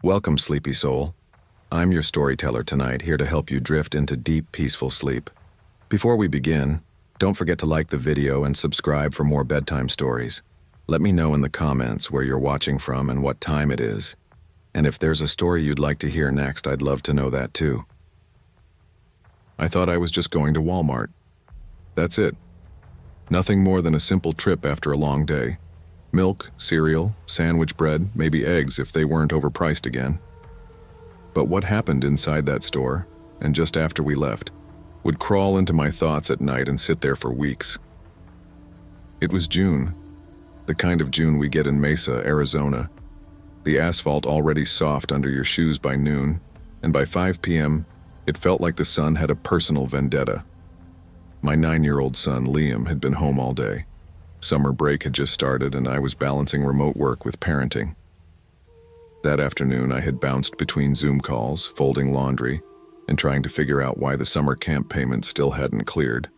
Welcome, sleepy soul. I'm your storyteller tonight, here to help you drift into deep, peaceful sleep. Before we begin, don't forget to like the video and subscribe for more bedtime stories. Let me know in the comments where you're watching from and what time it is. And if there's a story you'd like to hear next, I'd love to know that too. I thought I was just going to Walmart. That's it. Nothing more than a simple trip after a long day. Milk, cereal, sandwich bread, maybe eggs if they weren't overpriced again. But what happened inside that store, and just after we left, would crawl into my thoughts at night and sit there for weeks. It was June, the kind of June we get in Mesa, Arizona. The asphalt already soft under your shoes by noon, and by 5 p.m., it felt like the sun had a personal vendetta. My 9-year-old son, Liam, had been home all day. Summer break had just started, and I was balancing remote work with parenting. That afternoon, I had bounced between Zoom calls, folding laundry, and trying to figure out why the summer camp payment still hadn't cleared.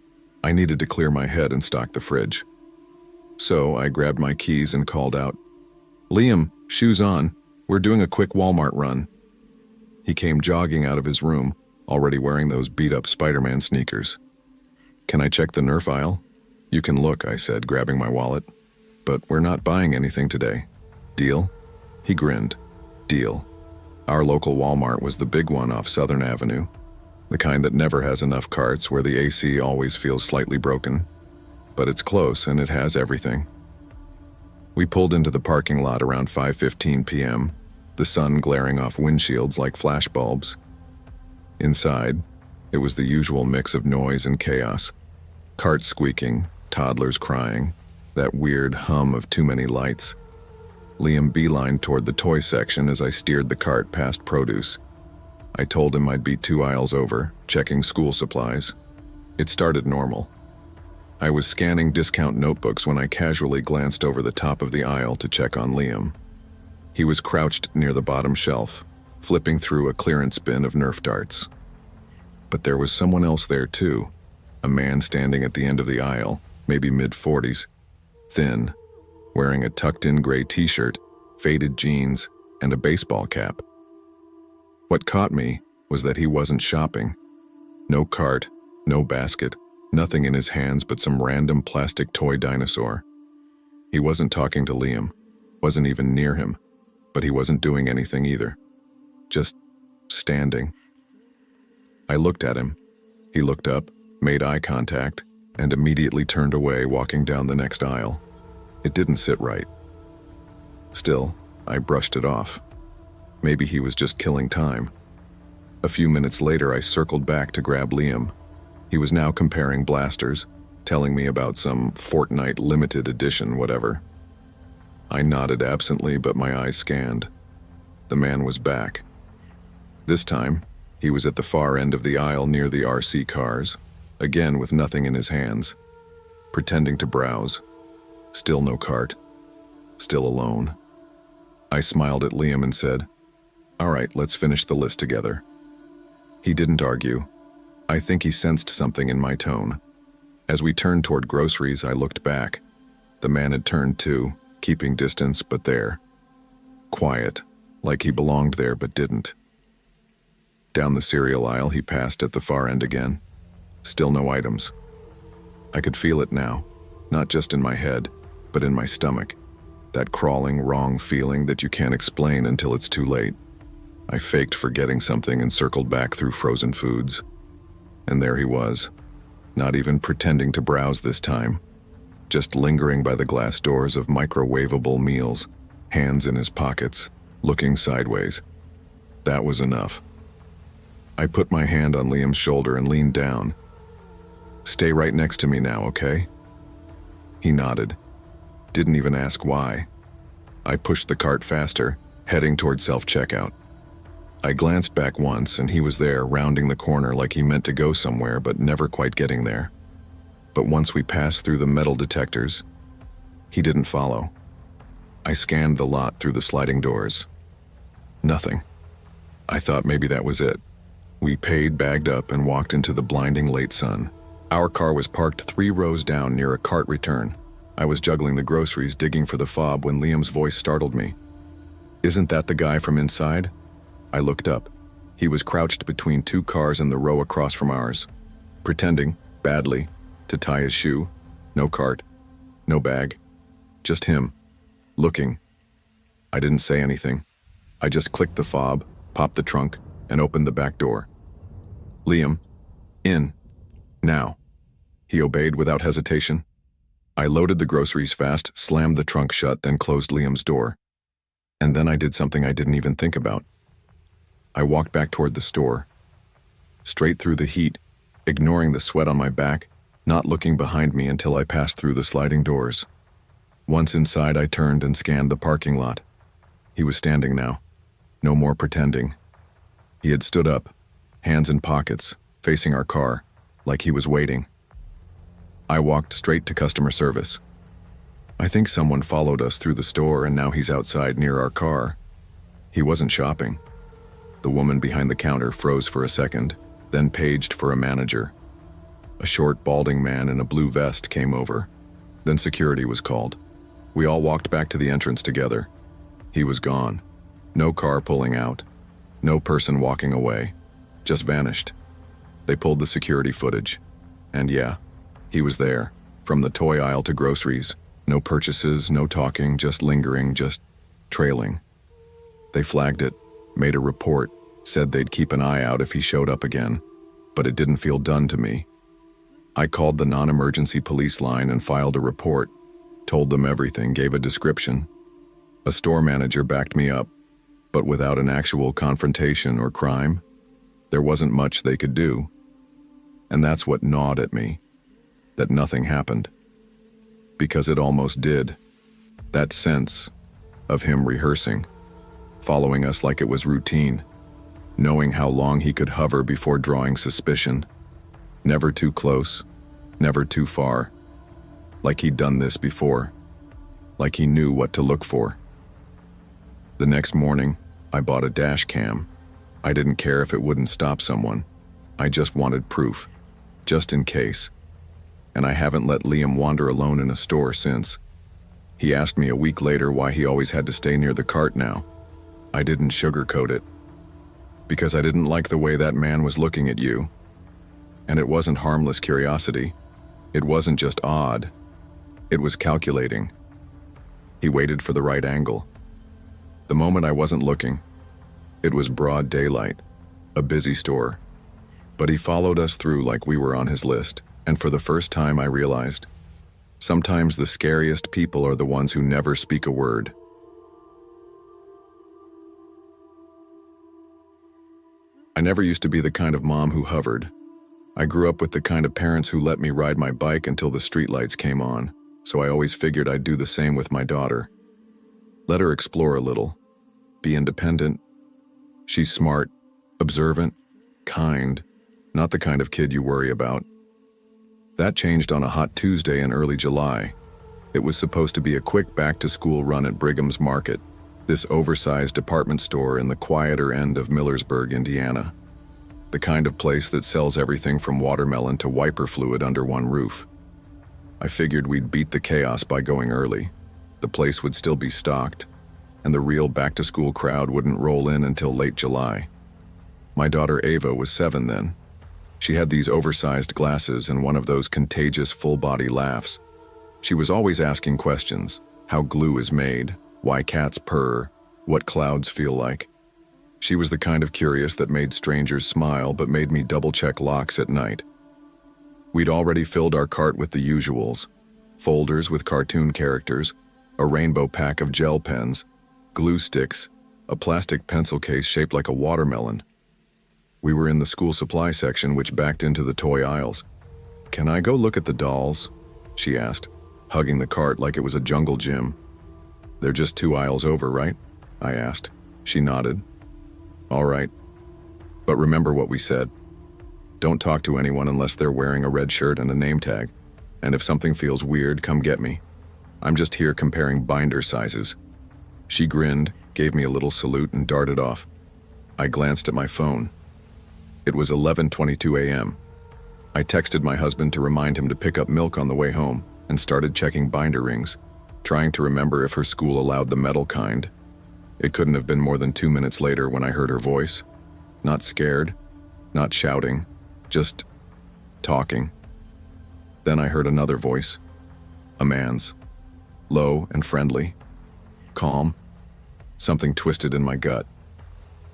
I needed to clear my head and stock the fridge. So I grabbed my keys and called out, "Liam, shoes on. We're doing a quick Walmart run." He came jogging out of his room, already wearing those beat-up Spider-Man sneakers. "Can I check the Nerf aisle?" "You can look," I said, grabbing my wallet. "But we're not buying anything today. Deal?" He grinned. Deal. Our local Walmart was the big one off Southern Avenue, the kind that never has enough carts, where the AC always feels slightly broken. But it's close and it has everything. We pulled into the parking lot around 5:15 p.m., the sun glaring off windshields like flashbulbs. Inside, it was the usual mix of noise and chaos. Carts squeaking, toddlers crying, that weird hum of too many lights. Liam beelined toward the toy section as I steered the cart past produce. I told him I'd be 2 aisles over, checking school supplies. It started normal. I was scanning discount notebooks when I casually glanced over the top of the aisle to check on Liam. He was crouched near the bottom shelf, flipping through a clearance bin of Nerf darts. But there was someone else there too, a man standing at the end of the aisle, maybe mid-40s, thin, wearing a tucked-in gray t-shirt, faded jeans, and a baseball cap. What caught me was that he wasn't shopping. No cart, no basket, nothing in his hands but some random plastic toy dinosaur. He wasn't talking to Liam, wasn't even near him, but he wasn't doing anything either. Just standing. I looked at him. He looked up, made eye contact, and immediately turned away, walking down the next aisle. It didn't sit right. Still, I brushed it off. Maybe he was just killing time. A few minutes later, I circled back to grab Liam. He was now comparing blasters, telling me about some Fortnite limited edition whatever. I nodded absently, but my eyes scanned. The man was back. This time, he was at the far end of the aisle near the RC cars, again with nothing in his hands, pretending to browse. Still no cart. Still alone. I smiled at Liam and said, "All right, let's finish the list together." He didn't argue. I think he sensed something in my tone. As we turned toward groceries, I looked back. The man had turned too, keeping distance but there. Quiet, like he belonged there but didn't. Down the cereal aisle, he passed at the far end again. Still no items. I could feel it now, not just in my head, but in my stomach. That crawling, wrong feeling that you can't explain until it's too late. I faked forgetting something and circled back through frozen foods. And there he was, not even pretending to browse this time, just lingering by the glass doors of microwavable meals, hands in his pockets, looking sideways. That was enough. I put my hand on Liam's shoulder and leaned down. "Stay right next to me now, okay?" He nodded. Didn't even ask why. I pushed the cart faster, heading toward self-checkout. I glanced back once, and he was there, rounding the corner like he meant to go somewhere but never quite getting there. But once we passed through the metal detectors, he didn't follow. I scanned the lot through the sliding doors. Nothing. I thought maybe that was it. We paid, bagged up, and walked into the blinding late sun. Our car was parked 3 rows down near a cart return. I was juggling the groceries, digging for the fob, when Liam's voice startled me. Isn't that the guy from inside? I looked up. He was crouched between two cars in the row across from ours, pretending, badly, to tie his shoe. No cart, no bag, just him, looking. I didn't say anything. I just clicked the fob, popped the trunk, and opened the back door. Liam, in, now. He obeyed without hesitation. I loaded the groceries fast, slammed the trunk shut, then closed Liam's door. And then I did something I didn't even think about. I walked back toward the store, straight through the heat, ignoring the sweat on my back, not looking behind me until I passed through the sliding doors. Once inside, I turned and scanned the parking lot. He was standing now. No more pretending. He had stood up, hands in pockets, facing our car, like he was waiting. I walked straight to customer service. I think someone followed us through the store and now he's outside near our car. He wasn't shopping. The woman behind the counter froze for a second, then paged for a manager. A short, balding man in a blue vest came over. Then security was called. We all walked back to the entrance together. He was gone. No car pulling out. No person walking away. Just vanished. They pulled the security footage. And yeah, he was there. From the toy aisle to groceries. No purchases, no talking, just lingering, just trailing. They flagged it, made a report, said they'd keep an eye out if he showed up again. But it didn't feel done to me. I called the non-emergency police line and filed a report, told them everything, gave a description. A store manager backed me up, but without an actual confrontation or crime, there wasn't much they could do. And that's what gnawed at me, that nothing happened. Because it almost did. That sense of him rehearsing, following us like it was routine, knowing how long he could hover before drawing suspicion. Never too close, never too far. Like he'd done this before. Like he knew what to look for. The next morning, I bought a dash cam. I didn't care if it wouldn't stop someone. I just wanted proof, just in case. And I haven't let Liam wander alone in a store since. He asked me a week later why he always had to stay near the cart now. I didn't sugarcoat it. Because I didn't like the way that man was looking at you. And it wasn't harmless curiosity. It wasn't just odd. It was calculating. He waited for the right angle. The moment I wasn't looking, it was broad daylight, a busy store. But he followed us through like we were on his list. And for the first time I realized, sometimes the scariest people are the ones who never speak a word. I never used to be the kind of mom who hovered. I grew up with the kind of parents who let me ride my bike until the streetlights came on, so I always figured I'd do the same with my daughter. Let her explore a little, be independent. She's smart, observant, kind, not the kind of kid you worry about. That changed on a hot Tuesday in early July. It was supposed to be a quick back-to-school run at Brigham's Market, this oversized department store in the quieter end of Millersburg, Indiana. The kind of place that sells everything from watermelon to wiper fluid under one roof. I figured we'd beat the chaos by going early. The place would still be stocked, and the real back-to-school crowd wouldn't roll in until late July. My daughter Ava was 7 then. She had these oversized glasses and one of those contagious full-body laughs. She was always asking questions: how glue is made, why cats purr, what clouds feel like. She was the kind of curious that made strangers smile but made me double-check locks at night. We'd already filled our cart with the usuals: folders with cartoon characters, a rainbow pack of gel pens, glue sticks, a plastic pencil case shaped like a watermelon. We were in the school supply section, which backed into the toy aisles. "Can I go look at the dolls?" she asked, hugging the cart like it was a jungle gym. "They're just 2 aisles over, right?" I asked. She nodded. "All right. But remember what we said. Don't talk to anyone unless they're wearing a red shirt and a name tag. And if something feels weird, come get me. I'm just here comparing binder sizes." She grinned, gave me a little salute, and darted off. I glanced at my phone. It was 11:22 a.m. I texted my husband to remind him to pick up milk on the way home and started checking binder rings, trying to remember if her school allowed the metal kind. It couldn't have been more than 2 minutes later when I heard her voice. Not scared, not shouting, just talking. Then I heard another voice, a man's, low and friendly, calm. Something twisted in my gut.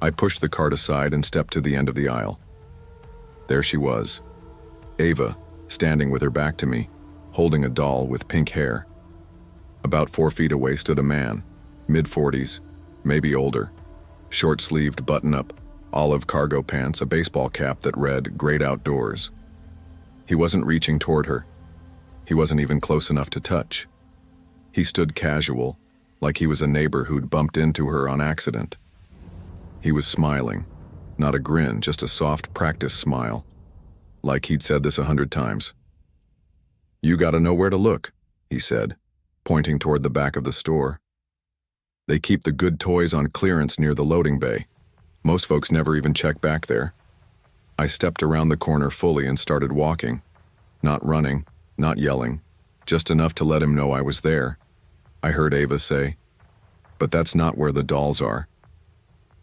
I pushed the cart aside and stepped to the end of the aisle. There she was, Ava, standing with her back to me, holding a doll with pink hair. About 4 feet away stood a man, mid-40s, maybe older, short-sleeved button-up, olive cargo pants, a baseball cap that read "Great Outdoors." He wasn't reaching toward her. He wasn't even close enough to touch. He stood casual, like he was a neighbor who'd bumped into her on accident. He was smiling, not a grin, just a soft practice smile, like he'd said this 100 times. "You gotta know where to look," he said, pointing toward the back of the store. "They keep the good toys on clearance near the loading bay. Most folks never even check back there." I stepped around the corner fully and started walking. Not running, not yelling, just enough to let him know I was there. I heard Ava say, "But that's not where the dolls are."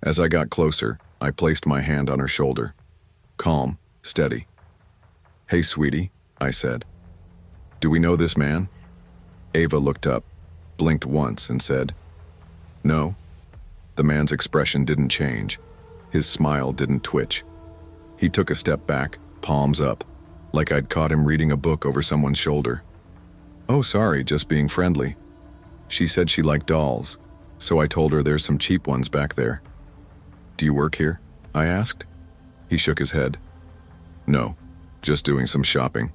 As I got closer, I placed my hand on her shoulder. Calm, steady. "Hey, sweetie," I said. "Do we know this man?" Ava looked up, blinked once, and said, "No." The man's expression didn't change. His smile didn't twitch. He took a step back, palms up, like I'd caught him reading a book over someone's shoulder. "Oh, sorry, just being friendly." She said she liked dolls, so I told her there's some cheap ones back there. "Do you work here?" I asked. He shook his head. "No, just doing some shopping."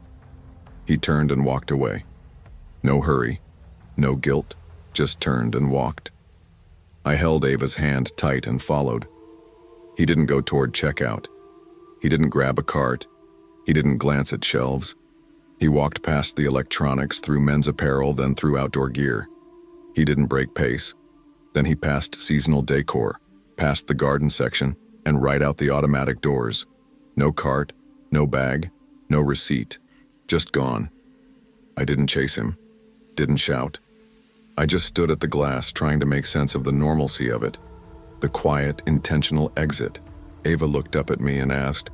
He turned and walked away. No hurry, no guilt, just turned and walked. I held Ava's hand tight and followed. He didn't go toward checkout. He didn't grab a cart. He didn't glance at shelves. He walked past the electronics, through men's apparel, then through outdoor gear. He didn't break pace. Then he passed seasonal decor, past the garden section, and right out the automatic doors. No cart, no bag, no receipt. Just gone. I didn't chase him. Didn't shout. I just stood at the glass, trying to make sense of the normalcy of it. The quiet, intentional exit. Ava looked up at me and asked,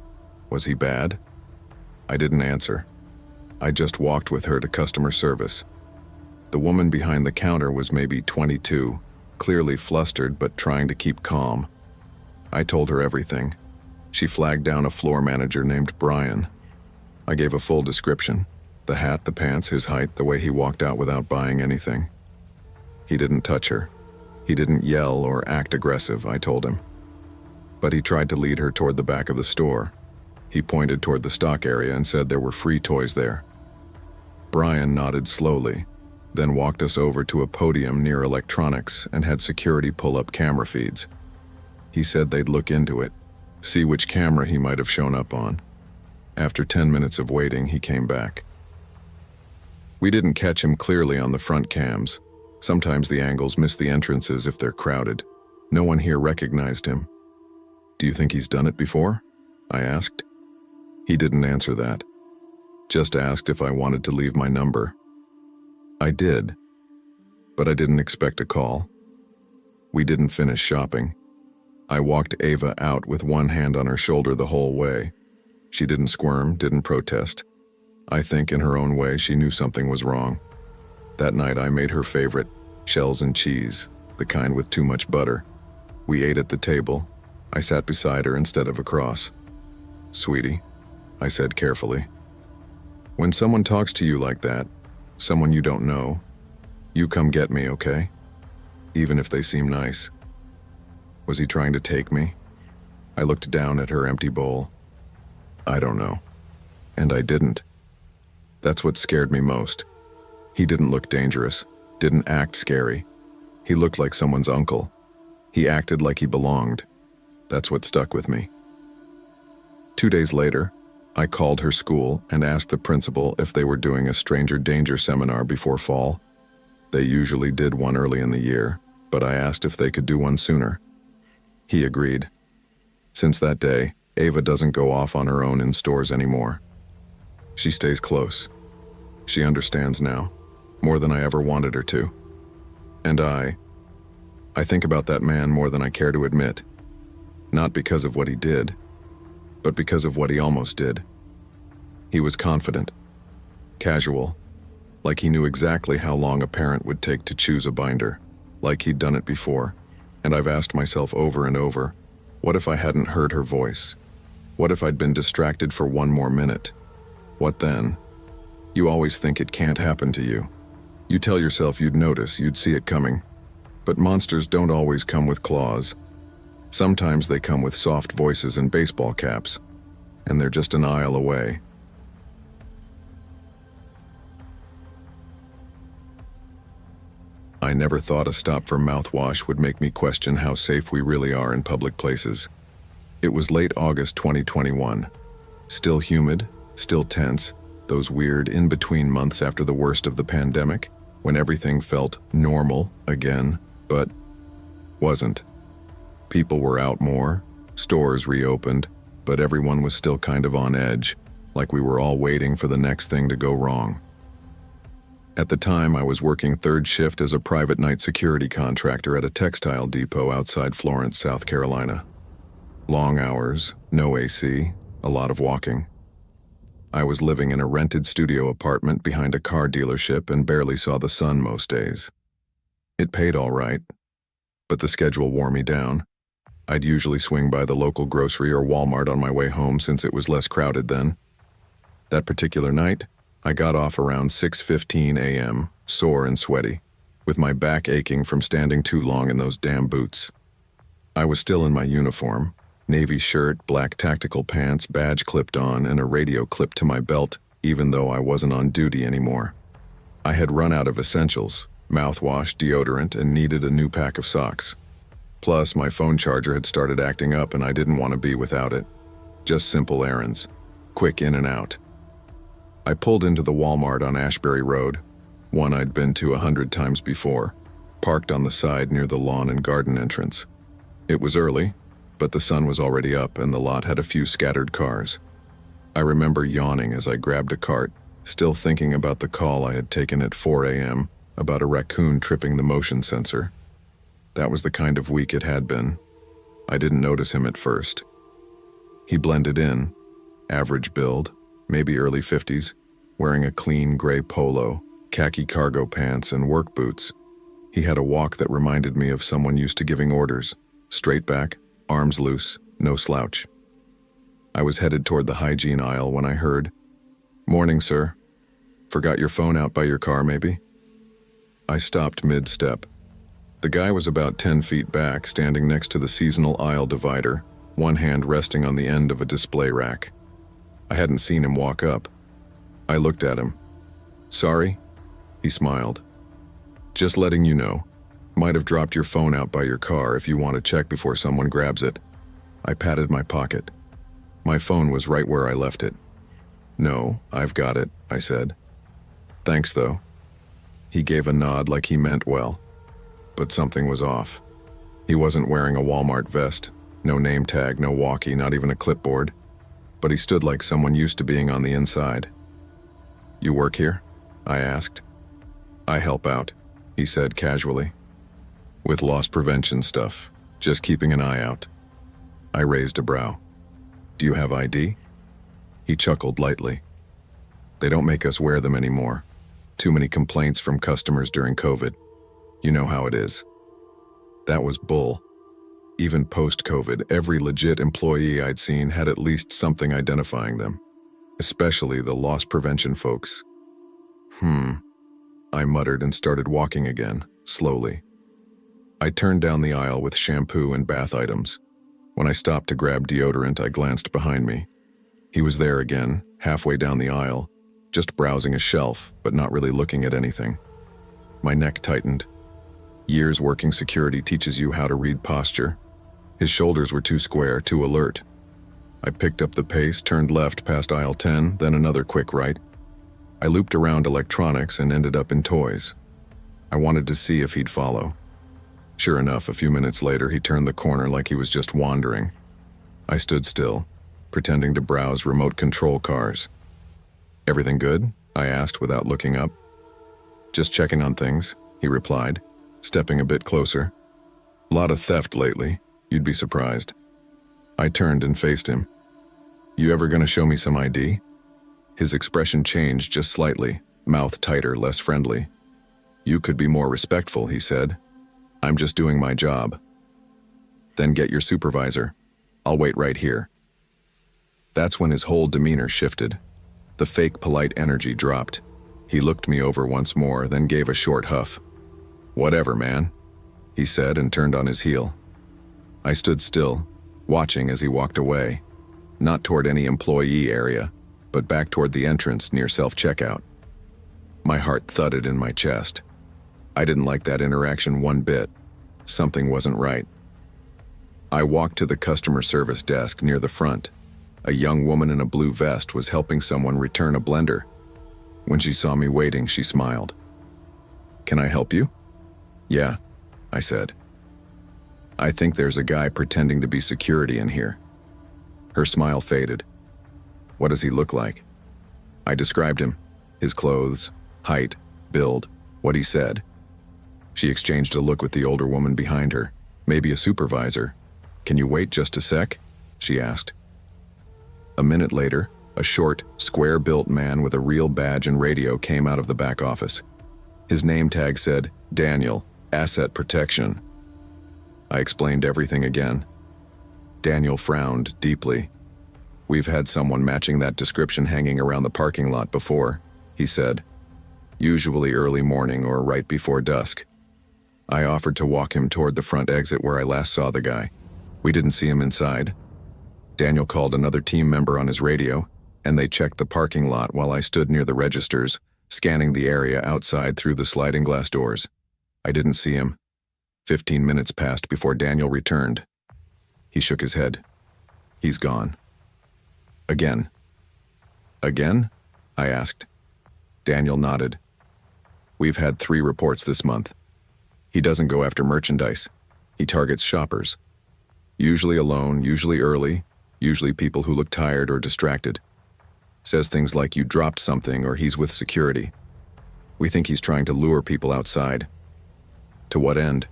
"Was he bad?" I didn't answer. I just walked with her to customer service. The woman behind the counter was maybe 22, clearly flustered but trying to keep calm. I told her everything. She flagged down a floor manager named Brian. I gave a full description. The hat, the pants, his height, the way he walked out without buying anything. He didn't touch her. He didn't yell or act aggressive, I told him. But he tried to lead her toward the back of the store. He pointed toward the stock area and said there were free toys there. Brian nodded slowly, then walked us over to a podium near electronics and had security pull up camera feeds. He said they'd look into it, see which camera he might have shown up on. After 10 minutes of waiting, he came back. We didn't catch him clearly on the front cams. Sometimes the angles miss the entrances if they're crowded. No one here recognized him. "Do you think he's done it before?" I asked. He didn't answer that. Just asked if I wanted to leave my number. I did, but I didn't expect a call. We didn't finish shopping. I walked Ava out with one hand on her shoulder the whole way. She didn't squirm, didn't protest. I think in her own way she knew something was wrong. That night I made her favorite, shells and cheese, the kind with too much butter. We ate at the table. I sat beside her instead of across. "Sweetie," I said carefully, "when someone talks to you like that, someone you don't know, you come get me, okay? Even if they seem nice." Was he trying to take me? I looked down at her empty bowl. I don't know. And I didn't. That's what scared me most. He didn't look dangerous, didn't act scary. He looked like someone's uncle. He acted like he belonged. That's what stuck with me. 2 days later, I called her school and asked the principal if they were doing a stranger danger seminar before fall. They usually did one early in the year, but I asked if they could do one sooner. He agreed. Since that day, Ava doesn't go off on her own in stores anymore. She stays close. She understands now, more than I ever wanted her to. And I I think about that man more than I care to admit. Not because of what he did, but because of what he almost did. He was confident, casual, like he knew exactly how long a parent would take to choose a binder, like he'd done it before. And I've asked myself over and over, what if I hadn't heard her voice? What if I'd been distracted for one more minute? What then? You always think it can't happen to you. You tell yourself you'd notice, you'd see it coming. But monsters don't always come with claws. Sometimes they come with soft voices and baseball caps, and they're just an aisle away. I never thought a stop for mouthwash would make me question how safe we really are in public places. It was late August 2021. Still humid, still tense, those weird in-between months after the worst of the pandemic, when everything felt normal again, but wasn't. People were out more, stores reopened, but everyone was still kind of on edge, like we were all waiting for the next thing to go wrong. At the time, I was working third shift as a private night security contractor at a textile depot outside Florence, South Carolina. Long hours, no AC, a lot of walking. I was living in a rented studio apartment behind a car dealership and barely saw the sun most days. It paid all right, but the schedule wore me down. I'd usually swing by the local grocery or Walmart on my way home since it was less crowded then. That particular night, I got off around 6:15 a.m., sore and sweaty, with my back aching from standing too long in those damn boots. I was still in my uniform, navy shirt, black tactical pants, badge clipped on, and a radio clipped to my belt, even though I wasn't on duty anymore. I had run out of essentials, mouthwash, deodorant, and needed a new pack of socks. Plus, my phone charger had started acting up and I didn't want to be without it. Just simple errands, quick in and out. I pulled into the Walmart on Ashbury Road, one I'd been to 100 times before, parked on the side near the lawn and garden entrance. It was early, but the sun was already up and the lot had a few scattered cars. I remember yawning as I grabbed a cart, still thinking about the call I had taken at 4 a.m. about a raccoon tripping the motion sensor. That was the kind of week it had been. I didn't notice him at first. He blended in, average build, maybe early 50s, wearing a clean gray polo, khaki cargo pants, and work boots. He had a walk that reminded me of someone used to giving orders, straight back, arms loose, no slouch. I was headed toward the hygiene aisle when I heard, "Morning, sir. Forgot your phone out by your car, maybe?" I stopped mid-step. The guy was about 10 feet back, standing next to the seasonal aisle divider, one hand resting on the end of a display rack. I hadn't seen him walk up. I looked at him. "Sorry?" He smiled. "Just letting you know. Might have dropped your phone out by your car if you want to check before someone grabs it." I patted my pocket. My phone was right where I left it. "No, I've got it," I said. "Thanks, though." He gave a nod like he meant well. But something was off. He wasn't wearing a Walmart vest, no name tag, no walkie, not even a clipboard. But he stood like someone used to being on the inside. "You work here?" I asked. "I help out," he said casually. "With loss prevention stuff, just keeping an eye out." I raised a brow. "Do you have ID?" He chuckled lightly. "They don't make us wear them anymore. Too many complaints from customers during COVID. You know how it is." That was bull. Even post-COVID, every legit employee I'd seen had at least something identifying them, especially the loss prevention folks. I muttered and started walking again, slowly. I turned down the aisle with shampoo and bath items. When I stopped to grab deodorant, I glanced behind me. He was there again, halfway down the aisle, just browsing a shelf, but not really looking at anything. My neck tightened. Years working security teaches you how to read posture. His shoulders were too square, too alert. I picked up the pace, turned left past aisle 10, then another quick right. I looped around electronics and ended up in toys. I wanted to see if he'd follow. Sure enough, a few minutes later, he turned the corner like he was just wandering. I stood still, pretending to browse remote control cars. "Everything good?" I asked without looking up. "Just checking on things," he replied, stepping a bit closer. Lot of theft lately. You'd be surprised. I turned and faced him. You ever gonna show me some ID? His expression changed just slightly, mouth tighter, less friendly. You could be more respectful, he said. I'm just doing my job. Then get your supervisor. I'll wait right here. That's when his whole demeanor shifted. The fake polite energy dropped. He looked me over once more, then gave a short huff. Whatever, man, he said and turned on his heel. I stood still, watching as he walked away, not toward any employee area, but back toward the entrance near self-checkout. My heart thudded in my chest. I didn't like that interaction one bit. Something wasn't right. I walked to the customer service desk near the front. A young woman in a blue vest was helping someone return a blender. When she saw me waiting, she smiled. Can I help you? Yeah, I said. I think there's a guy pretending to be security in here. Her smile faded. What does he look like? I described him, his clothes, height, build, what he said. She exchanged a look with the older woman behind her, maybe a supervisor. Can you wait just a sec? She asked. A minute later, a short, square-built man with a real badge and radio came out of the back office. His name tag said, Daniel, Asset Protection. I explained everything again. Daniel frowned deeply. We've had someone matching that description hanging around the parking lot before, he said. Usually early morning or right before dusk. I offered to walk him toward the front exit where I last saw the guy. We didn't see him inside. Daniel called another team member on his radio, and they checked the parking lot while I stood near the registers, scanning the area outside through the sliding glass doors. I didn't see him. 15 minutes passed before Daniel returned. He shook his head. He's gone. Again. Again? I asked. Daniel nodded. We've had 3 reports this month. He doesn't go after merchandise. He targets shoppers. Usually alone, usually early, usually people who look tired or distracted. Says things like you dropped something or he's with security. We think he's trying to lure people outside. To what end?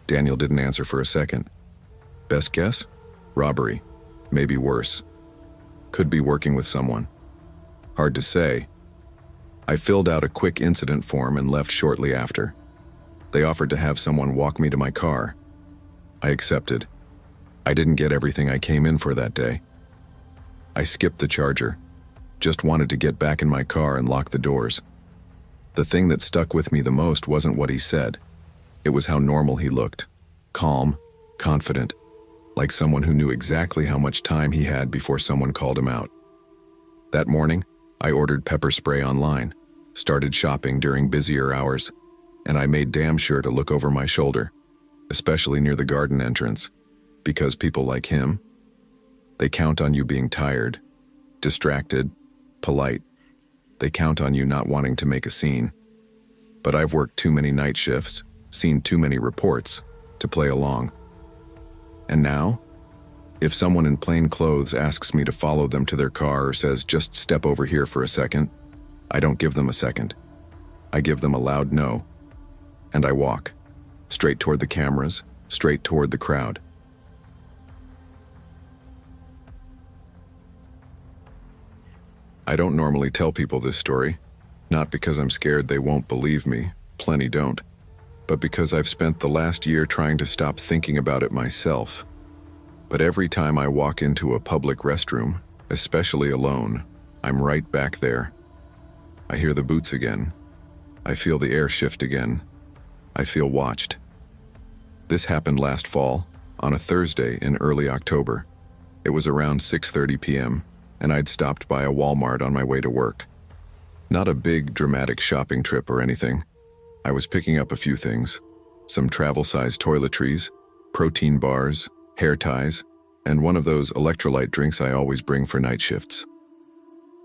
Daniel didn't answer for a second. Best guess? Robbery. Maybe worse. Could be working with someone. Hard to say. I filled out a quick incident form and left shortly after. They offered to have someone walk me to my car. I accepted. I didn't get everything I came in for that day. I skipped the charger. Just wanted to get back in my car and lock the doors. The thing that stuck with me the most wasn't what he said. It was how normal he looked. Calm, confident, like someone who knew exactly how much time he had before someone called him out. That morning, I ordered pepper spray online, started shopping during busier hours, and I made damn sure to look over my shoulder, especially near the garden entrance, because people like him, they count on you being tired, distracted, polite. They count on you not wanting to make a scene. But I've worked too many night shifts, seen too many reports, to play along. And now, if someone in plain clothes asks me to follow them to their car or says, just step over here for a second, I don't give them a second. I give them a loud no. And I walk, straight toward the cameras, straight toward the crowd. I don't normally tell people this story, not because I'm scared they won't believe me, plenty don't, but because I've spent the last year trying to stop thinking about it myself. But every time I walk into a public restroom, especially alone, I'm right back there. I hear the boots again. I feel the air shift again. I feel watched. This happened last fall, on a Thursday in early October. It was around 6:30 p.m., and I'd stopped by a Walmart on my way to work. Not a big, dramatic shopping trip or anything. I was picking up a few things. Some travel-sized toiletries, protein bars, hair ties, and one of those electrolyte drinks I always bring for night shifts.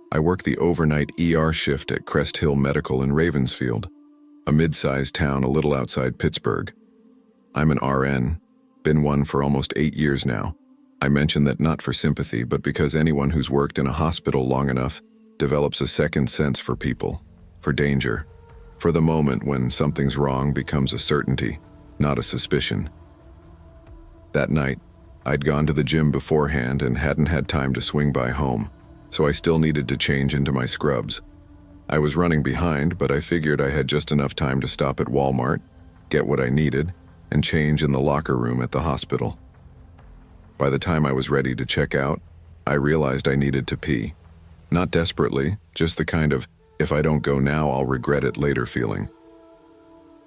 I work the overnight ER shift at Crest Hill Medical in Ravensfield, a mid-sized town a little outside Pittsburgh. I'm an RN, been one for almost 8 years now. I mention that not for sympathy, but because anyone who's worked in a hospital long enough develops a second sense for people, for danger, for the moment when something's wrong becomes a certainty, not a suspicion. That night, I'd gone to the gym beforehand and hadn't had time to swing by home, so I still needed to change into my scrubs. I was running behind, but I figured I had just enough time to stop at Walmart, get what I needed, and change in the locker room at the hospital. By the time I was ready to check out, I realized I needed to pee. Not desperately, just the kind of, if I don't go now, I'll regret it later feeling.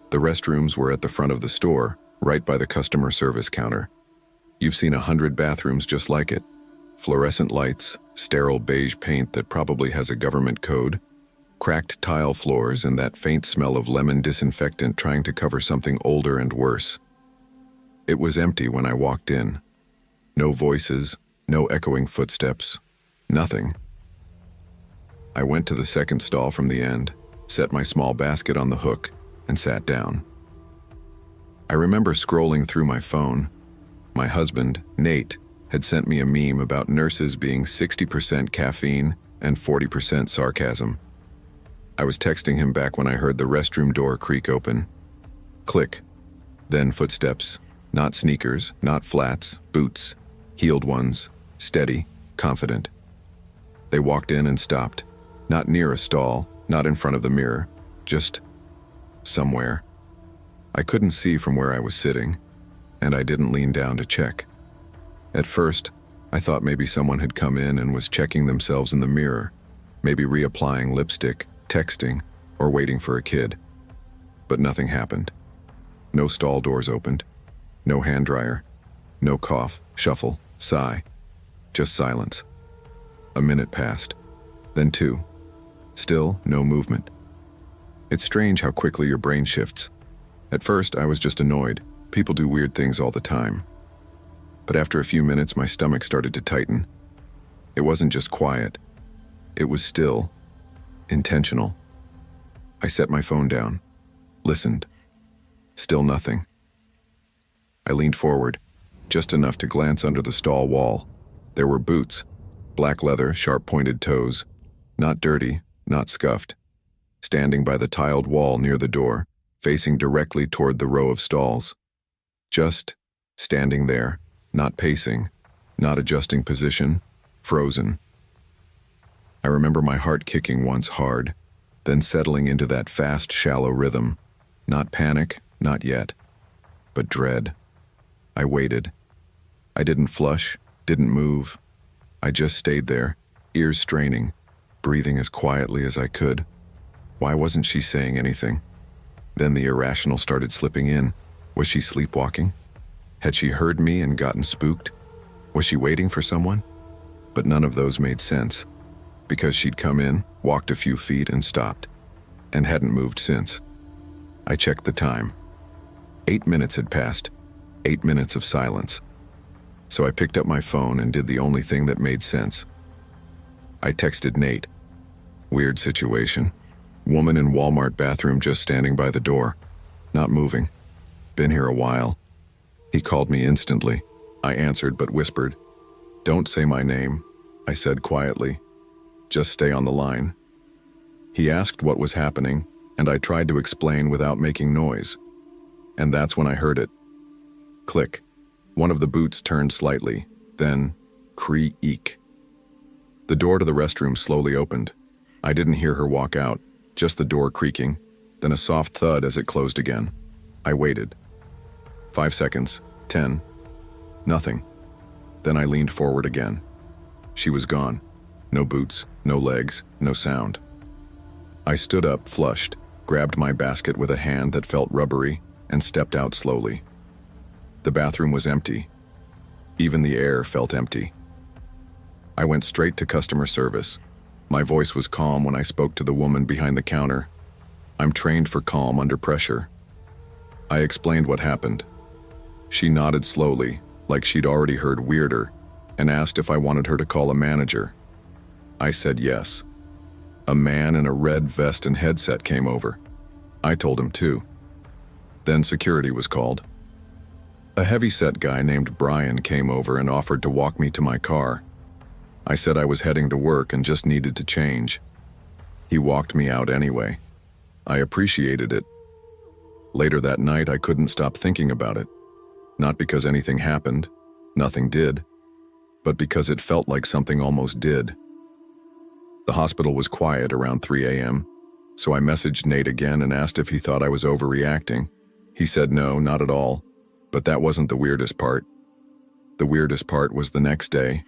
The restrooms were at the front of the store, right by the customer service counter. You've seen 100 bathrooms just like it. Fluorescent lights, sterile beige paint that probably has a government code, cracked tile floors, and that faint smell of lemon disinfectant trying to cover something older and worse. It was empty when I walked in. No voices, no echoing footsteps, nothing. I went to the second stall from the end, set my small basket on the hook, and sat down. I remember scrolling through my phone. My husband, Nate, had sent me a meme about nurses being 60% caffeine and 40% sarcasm. I was texting him back when I heard the restroom door creak open. Click. Then footsteps. Not sneakers, not flats, boots. Heeled ones, steady, confident. They walked in and stopped. Not near a stall, not in front of the mirror, just somewhere. I couldn't see from where I was sitting, and I didn't lean down to check. At first, I thought maybe someone had come in and was checking themselves in the mirror, maybe reapplying lipstick, texting, or waiting for a kid. But nothing happened. No stall doors opened. No hand dryer. No cough, shuffle, sigh. Just silence. A minute passed. Then 2. Still no movement. It's strange how quickly your brain shifts. At first, I was just annoyed. People do weird things all the time. But after a few minutes, my stomach started to tighten. It wasn't just quiet. It was still, intentional. I set my phone down, listened. Still nothing. I leaned forward, just enough to glance under the stall wall. There were boots, black leather, sharp-pointed toes, not dirty, not scuffed, standing by the tiled wall near the door, facing directly toward the row of stalls. Just standing there, not pacing, not adjusting position, frozen. I remember my heart kicking once hard, then settling into that fast, shallow rhythm. Not panic, not yet, but dread. I waited. I didn't flush, didn't move. I just stayed there, ears straining, breathing as quietly as I could. Why wasn't she saying anything? Then the irrational started slipping in. Was she sleepwalking? Had she heard me and gotten spooked? Was she waiting for someone? But none of those made sense, because she'd come in, walked a few feet, and stopped, and hadn't moved since. I checked the time. 8 minutes had passed. 8 minutes of silence. So I picked up my phone and did the only thing that made sense. I texted Nate. Weird situation. Woman in Walmart bathroom just standing by the door. Not moving. Been here a while. He called me instantly. I answered but whispered. Don't say my name, I said quietly. Just stay on the line. He asked what was happening, and I tried to explain without making noise. And that's when I heard it. Click. One of the boots turned slightly, then creak. The door to the restroom slowly opened. I didn't hear her walk out, just the door creaking, then a soft thud as it closed again. I waited. 5 seconds, 10, nothing. Then I leaned forward again. She was gone. No boots, no legs, no sound. I stood up, flushed, grabbed my basket with a hand that felt rubbery, and stepped out slowly. The bathroom was empty. Even the air felt empty. I went straight to customer service. My voice was calm when I spoke to the woman behind the counter. I'm trained for calm under pressure. I explained what happened. She nodded slowly, like she'd already heard weirder, and asked if I wanted her to call a manager. I said yes. A man in a red vest and headset came over. I told him too. Then security was called. A heavy-set guy named Brian came over and offered to walk me to my car. I said I was heading to work and just needed to change. He walked me out anyway. I appreciated it. Later that night, I couldn't stop thinking about it. Not because anything happened, nothing did, but because it felt like something almost did. The hospital was quiet around 3 a.m., so I messaged Nate again and asked if he thought I was overreacting. He said no, not at all, but that wasn't the weirdest part. The weirdest part was the next day.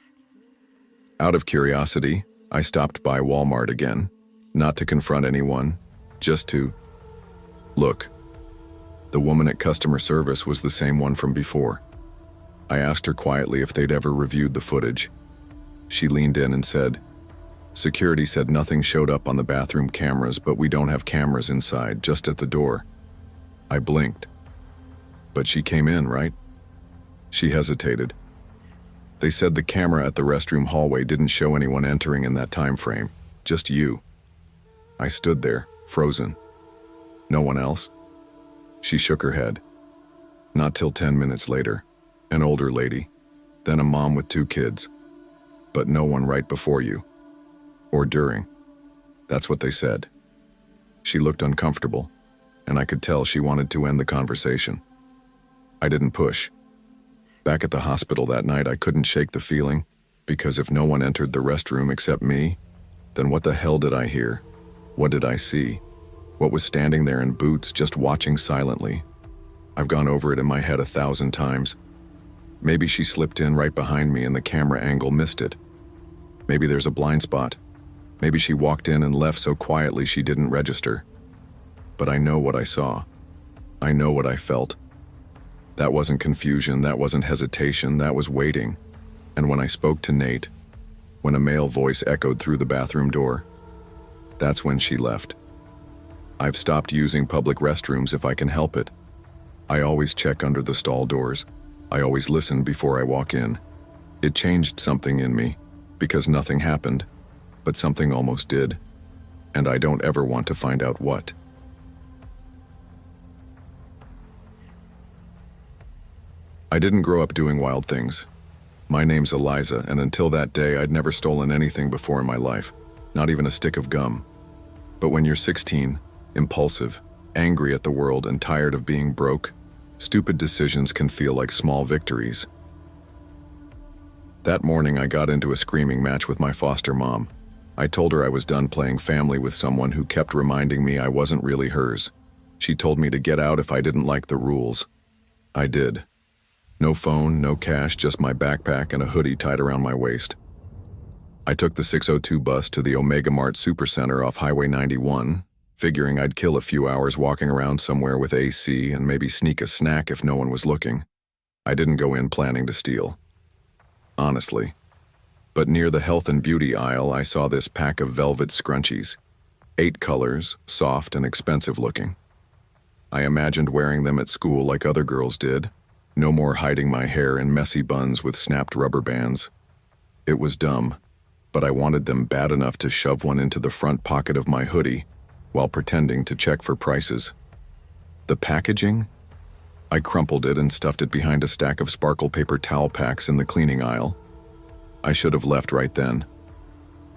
Out of curiosity, I stopped by Walmart again, not to confront anyone, just to look. The woman at customer service was the same one from before. I asked her quietly if they'd ever reviewed the footage. She leaned in and said, "Security said nothing showed up on the bathroom cameras, but we don't have cameras inside, just at the door." I blinked. "But she came in, right?" She hesitated. "They said the camera at the restroom hallway didn't show anyone entering in that time frame, just you." I stood there, frozen. "No one else?" She shook her head. "Not till 10 minutes later. An older lady, then a mom with 2 kids. But no one right before you. Or during. That's what they said." She looked uncomfortable, and I could tell she wanted to end the conversation. I didn't push. Back at the hospital that night, I couldn't shake the feeling, because if no one entered the restroom except me, then what the hell did I hear? What did I see? What was standing there in boots, just watching silently? I've gone over it in my head 1,000 times. Maybe she slipped in right behind me and the camera angle missed it. Maybe there's a blind spot. Maybe she walked in and left so quietly she didn't register. But I know what I saw. I know what I felt. That wasn't confusion, that wasn't hesitation, that was waiting. And when I spoke to Nate, when a male voice echoed through the bathroom door, that's when she left. I've stopped using public restrooms if I can help it. I always check under the stall doors. I always listen before I walk in. It changed something in me, because nothing happened, but something almost did, and I don't ever want to find out what. I didn't grow up doing wild things. My name's Eliza, and until that day, I'd never stolen anything before in my life, not even a stick of gum. But when you're 16, impulsive, angry at the world, and tired of being broke, stupid decisions can feel like small victories. That morning, I got into a screaming match with my foster mom. I told her I was done playing family with someone who kept reminding me I wasn't really hers. She told me to get out if I didn't like the rules. I did. No phone, no cash, just my backpack and a hoodie tied around my waist. I took the 602 bus to the Omega Mart Supercenter off Highway 91, figuring I'd kill a few hours walking around somewhere with AC and maybe sneak a snack if no one was looking. I didn't go in planning to steal. Honestly. But near the health and beauty aisle, I saw this pack of velvet scrunchies. 8 colors, soft and expensive looking. I imagined wearing them at school like other girls did. No more hiding my hair in messy buns with snapped rubber bands. It was dumb, but I wanted them bad enough to shove one into the front pocket of my hoodie while pretending to check for prices. The packaging? I crumpled it and stuffed it behind a stack of sparkle paper towel packs in the cleaning aisle. I should have left right then.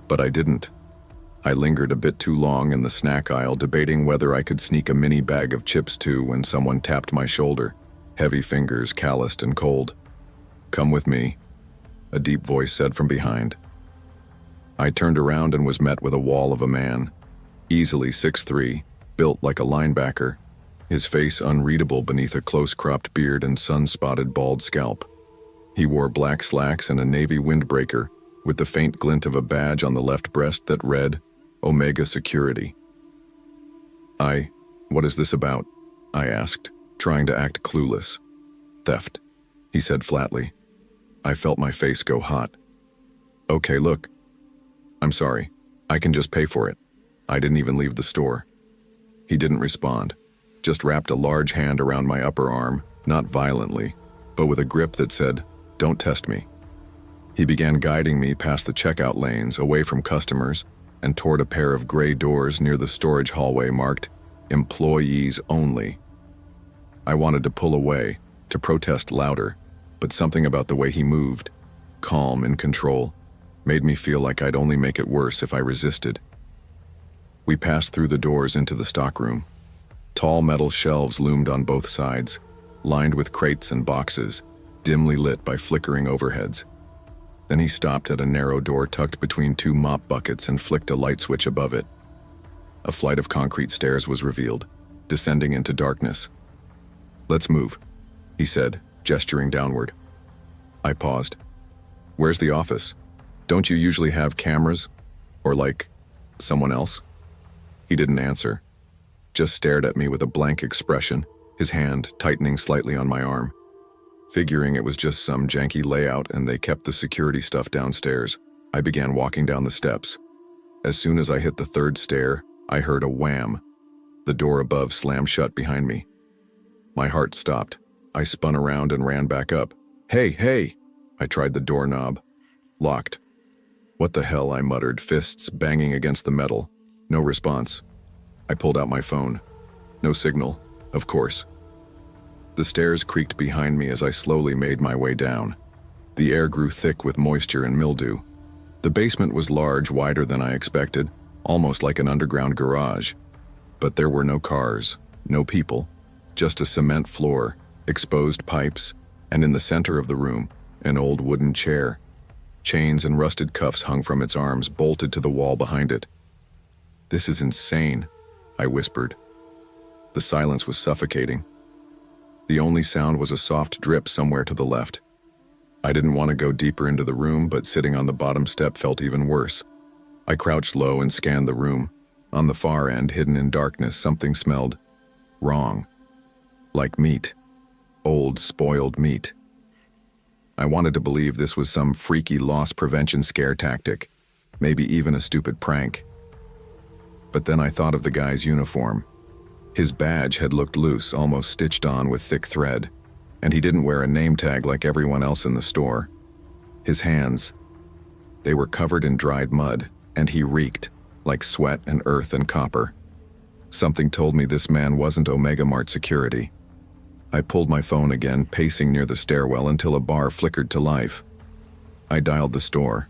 But I didn't. I lingered a bit too long in the snack aisle, debating whether I could sneak a mini bag of chips too when someone tapped my shoulder, heavy fingers, calloused and cold. "Come with me," a deep voice said from behind. I turned around and was met with a wall of a man, easily 6'3", built like a linebacker, his face unreadable beneath a close-cropped beard and sun-spotted bald scalp. He wore black slacks and a navy windbreaker, with the faint glint of a badge on the left breast that read, Omega Security. What is this about?" I asked, trying to act clueless. "Theft," he said flatly. I felt my face go hot. "Okay, look. I'm sorry. I can just pay for it. I didn't even leave the store." He didn't respond, just wrapped a large hand around my upper arm, not violently, but with a grip that said, "Don't test me." He began guiding me past the checkout lanes, away from customers, and toward a pair of gray doors near the storage hallway marked, "Employees Only." I wanted to pull away, to protest louder, but something about the way he moved, calm, in control, made me feel like I'd only make it worse if I resisted. We passed through the doors into the stockroom. Tall metal shelves loomed on both sides. lined with crates and boxes, dimly lit by flickering overheads. Then he stopped at a narrow door tucked between two mop buckets and flicked a light switch above it. A flight of concrete stairs was revealed, descending into darkness. "Let's move," he said, gesturing downward. I paused. "Where's the office? Don't you usually have cameras? Or like, someone else?" He didn't answer, just stared at me with a blank expression, his hand tightening slightly on my arm. Figuring it was just some janky layout and they kept the security stuff downstairs, I began walking down the steps. As soon as I hit the third stair, I heard a wham. The door above slammed shut behind me. My heart stopped. I spun around and ran back up. "Hey, hey!" I tried the doorknob. Locked. "What the hell?" I muttered, fists banging against the metal. No response. I pulled out my phone. No signal, of course. The stairs creaked behind me as I slowly made my way down. The air grew thick with moisture and mildew. The basement was large, wider than I expected, almost like an underground garage. But there were no cars, no people, just a cement floor, exposed pipes, and in the center of the room, an old wooden chair. Chains and rusted cuffs hung from its arms, bolted to the wall behind it. "This is insane," I whispered. The silence was suffocating. The only sound was a soft drip somewhere to the left. I didn't want to go deeper into the room, but sitting on the bottom step felt even worse. I crouched low and scanned the room. On the far end, hidden in darkness, something smelled wrong. Like meat. Old, spoiled meat. I wanted to believe this was some freaky loss prevention scare tactic, maybe even a stupid prank. But then I thought of the guy's uniform. His badge had looked loose, almost stitched on with thick thread, and he didn't wear a name tag like everyone else in the store. His hands, they were covered in dried mud, and he reeked, like sweat and earth and copper. Something told me this man wasn't Omega Mart security. I pulled my phone again, pacing near the stairwell until a bar flickered to life. I dialed the store.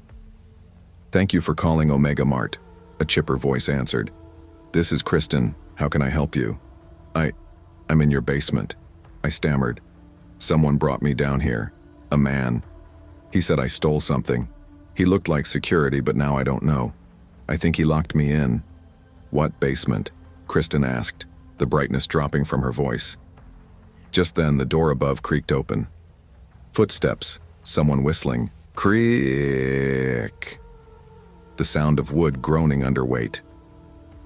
"Thank you for calling Omega Mart," a chipper voice answered. "This is Kristen. How can I help you?" I'm in your basement," I stammered. "Someone brought me down here. A man. He said I stole something. He looked like security, but now I don't know. I think he locked me in." "What basement?" Kristen asked, the brightness dropping from her voice. Just then, the door above creaked open. Footsteps, someone whistling. Creak. The sound of wood groaning under weight.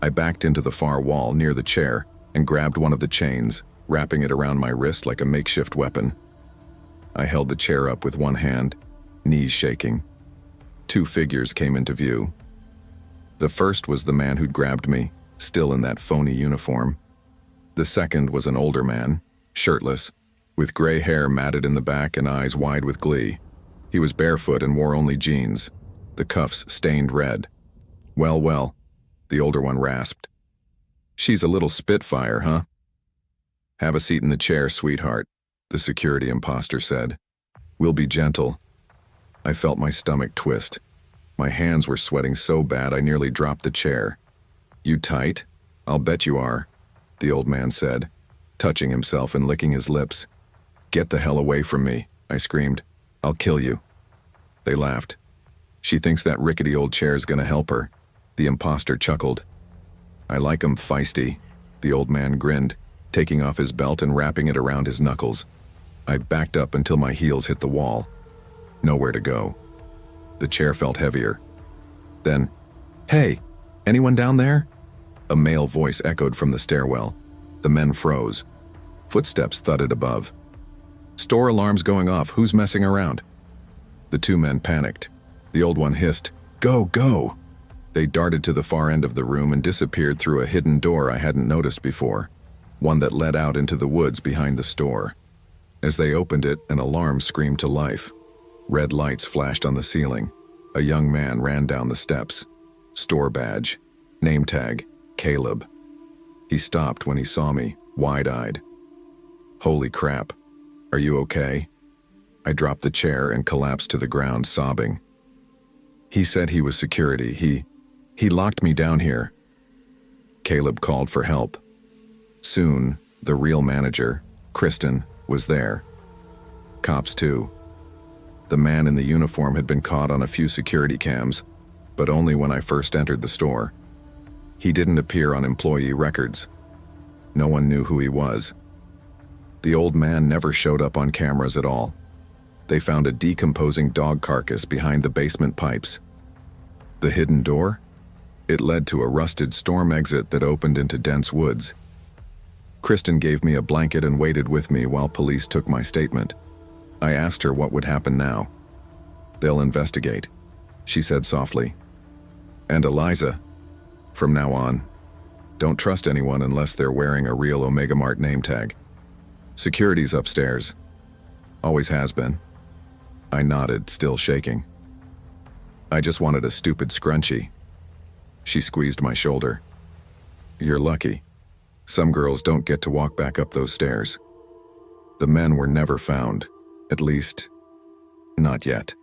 I backed into the far wall near the chair and grabbed one of the chains, wrapping it around my wrist like a makeshift weapon. I held the chair up with one hand, knees shaking. Two figures came into view. The first was the man who'd grabbed me, still in that phony uniform. The second was an older man, shirtless, with gray hair matted in the back and eyes wide with glee. He was barefoot and wore only jeans, the cuffs stained red. Well, the older one rasped. "She's a little spitfire, huh?" "Have a seat in the chair, sweetheart," the security imposter said. "We'll be gentle." I felt my stomach twist. My hands were sweating so bad I nearly dropped the chair. "You tight? I'll bet you are," the old man said, touching himself and licking his lips. "Get the hell away from me," I screamed. "I'll kill you." They laughed. "She thinks that rickety old chair's gonna help her," the imposter chuckled. "I like 'em feisty," the old man grinned, taking off his belt and wrapping it around his knuckles. I backed up until my heels hit the wall. Nowhere to go. The chair felt heavier. Then, "Hey, anyone down there?" A male voice echoed from the stairwell. The men froze. Footsteps thudded above. "Store alarm's going off. Who's messing around?" The two men panicked. The old one hissed, "Go, go!" They darted to the far end of the room and disappeared through a hidden door I hadn't noticed before, one that led out into the woods behind the store. As they opened it, an alarm screamed to life. Red lights flashed on the ceiling. A young man ran down the steps. Store badge. Name tag. Caleb. He stopped when he saw me, wide-eyed. "Holy crap. Are you okay?" I dropped the chair and collapsed to the ground, sobbing. "He said he was security. He locked me down here." Caleb called for help. Soon, the real manager, Kristen, was there. Cops too. The man in the uniform had been caught on a few security cams, but only when I first entered the store. He didn't appear on employee records. No one knew who he was. The old man never showed up on cameras at all. They found a decomposing dog carcass behind the basement pipes. The hidden door? It led to a rusted storm exit that opened into dense woods. Kristen gave me a blanket and waited with me while police took my statement. I asked her what would happen now. "They'll investigate," she said softly. "And Eliza, from now on, don't trust anyone unless they're wearing a real Omega Mart name tag. Security's upstairs. Always has been." I nodded, still shaking. "I just wanted a stupid scrunchie." She squeezed my shoulder. "You're lucky. Some girls don't get to walk back up those stairs." The men were never found. At least, not yet.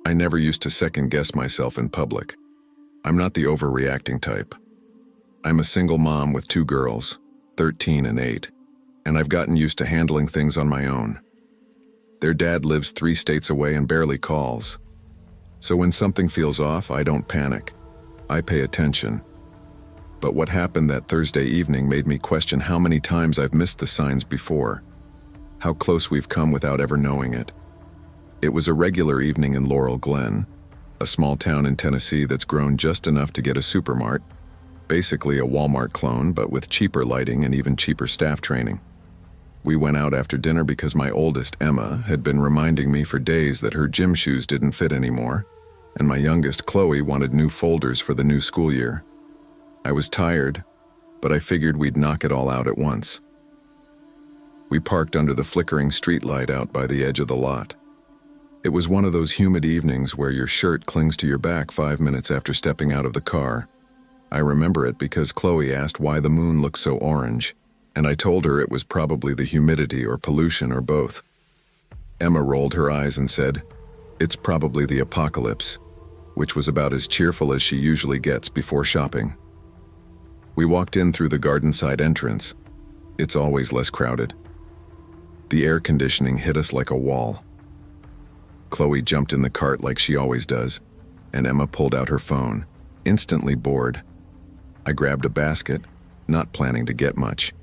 I never used to second-guess myself in public. I'm not the overreacting type. I'm a single mom with 2 girls, 13 and 8, and I've gotten used to handling things on my own. Their dad lives 3 states away and barely calls. So when something feels off, I don't panic. I pay attention. But what happened that Thursday evening made me question how many times I've missed the signs before, how close we've come without ever knowing it. It was a regular evening in Laurel Glen, a small town in Tennessee that's grown just enough to get a supermart, basically a Walmart clone but with cheaper lighting and even cheaper staff training. We went out after dinner because my oldest, Emma, had been reminding me for days that her gym shoes didn't fit anymore, and my youngest, Chloe, wanted new folders for the new school year. I was tired, but I figured we'd knock it all out at once. We parked under the flickering streetlight out by the edge of the lot. It was one of those humid evenings where your shirt clings to your back 5 minutes after stepping out of the car. I remember it because Chloe asked why the moon looked so orange, and I told her it was probably the humidity or pollution or both. Emma rolled her eyes and said, "It's probably the apocalypse," which was about as cheerful as she usually gets before shopping. We walked in through the garden side entrance. It's always less crowded. The air conditioning hit us like a wall. Chloe jumped in the cart like she always does, and Emma pulled out her phone, instantly bored. I grabbed a basket, not planning to get much.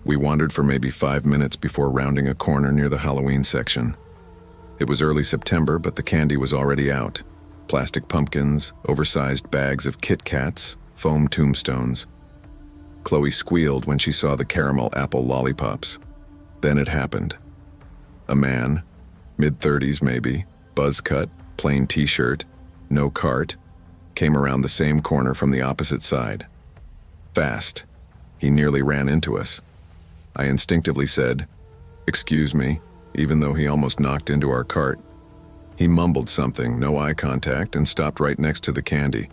We wandered for maybe 5 minutes before rounding a corner near the Halloween section. It was early September, but the candy was already out. Plastic pumpkins, oversized bags of Kit Kats, foam tombstones. Chloe squealed when she saw the caramel apple lollipops. Then it happened. A man, mid-30s maybe, buzz cut, plain t-shirt, no cart, came around the same corner from the opposite side. Fast. He nearly ran into us. I instinctively said, "Excuse me," even though he almost knocked into our cart. He mumbled something, no eye contact, and stopped right next to the candy.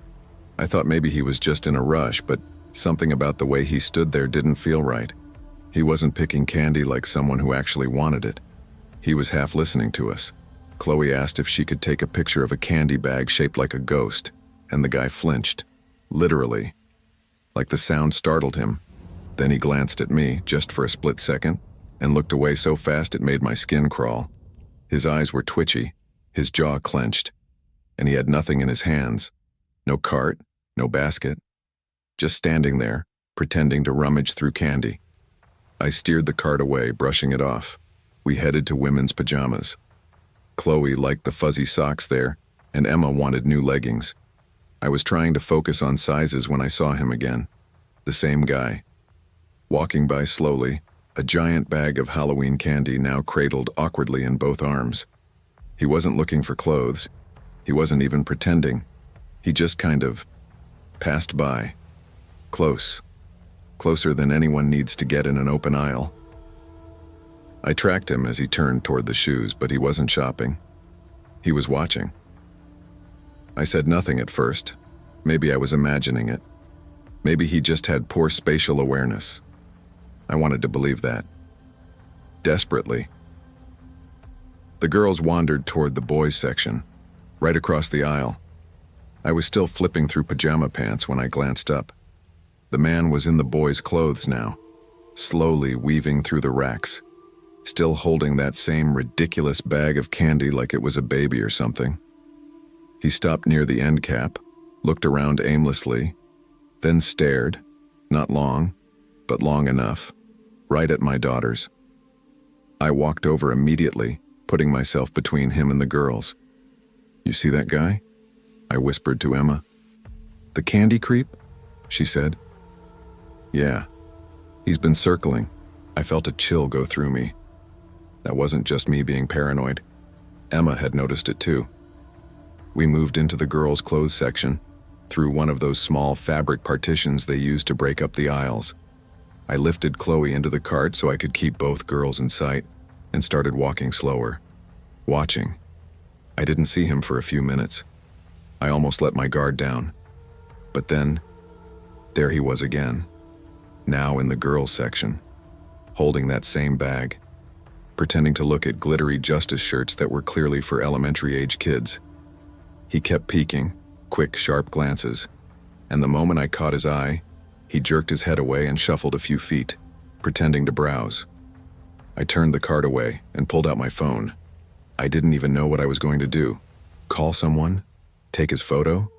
I thought maybe he was just in a rush, but something about the way he stood there didn't feel right. He wasn't picking candy like someone who actually wanted it. He was half listening to us. Chloe asked if she could take a picture of a candy bag shaped like a ghost, and the guy flinched. Literally. Like the sound startled him. Then he glanced at me, just for a split second, and looked away so fast it made my skin crawl. His eyes were twitchy, his jaw clenched, and he had nothing in his hands. No cart, no basket. Just standing there, pretending to rummage through candy. I steered the cart away, brushing it off. We headed to women's pajamas. Chloe liked the fuzzy socks there, and Emma wanted new leggings. I was trying to focus on sizes when I saw him again. The same guy. Walking by slowly, a giant bag of Halloween candy now cradled awkwardly in both arms. He wasn't looking for clothes. He wasn't even pretending. He just kind of passed by. Close. Closer than anyone needs to get in an open aisle. I tracked him as he turned toward the shoes, but he wasn't shopping. He was watching. I said nothing at first. Maybe I was imagining it. Maybe he just had poor spatial awareness. I wanted to believe that. Desperately. The girls wandered toward the boys' section, right across the aisle. I was still flipping through pajama pants when I glanced up. The man was in the boy's clothes now, slowly weaving through the racks, still holding that same ridiculous bag of candy like it was a baby or something. He stopped near the end cap, looked around aimlessly, then stared, not long, but long enough, right at my daughters. I walked over immediately, putting myself between him and the girls. "You see that guy?" I whispered to Emma. "The candy creep?" she said. "Yeah, he's been circling." I felt a chill go through me. That wasn't just me being paranoid. Emma had noticed it too. We moved into the girls' clothes section, through one of those small fabric partitions they used to break up the aisles. I lifted Chloe into the cart so I could keep both girls in sight, and started walking slower, watching. I didn't see him for a few minutes. I almost let my guard down. But then, there he was again, now in the girls' section, holding that same bag, pretending to look at glittery justice shirts that were clearly for elementary-age kids. He kept peeking, quick, sharp glances, and the moment I caught his eye, he jerked his head away and shuffled a few feet, pretending to browse. I turned the cart away and pulled out my phone. I didn't even know what I was going to do. Call someone? Take his photo?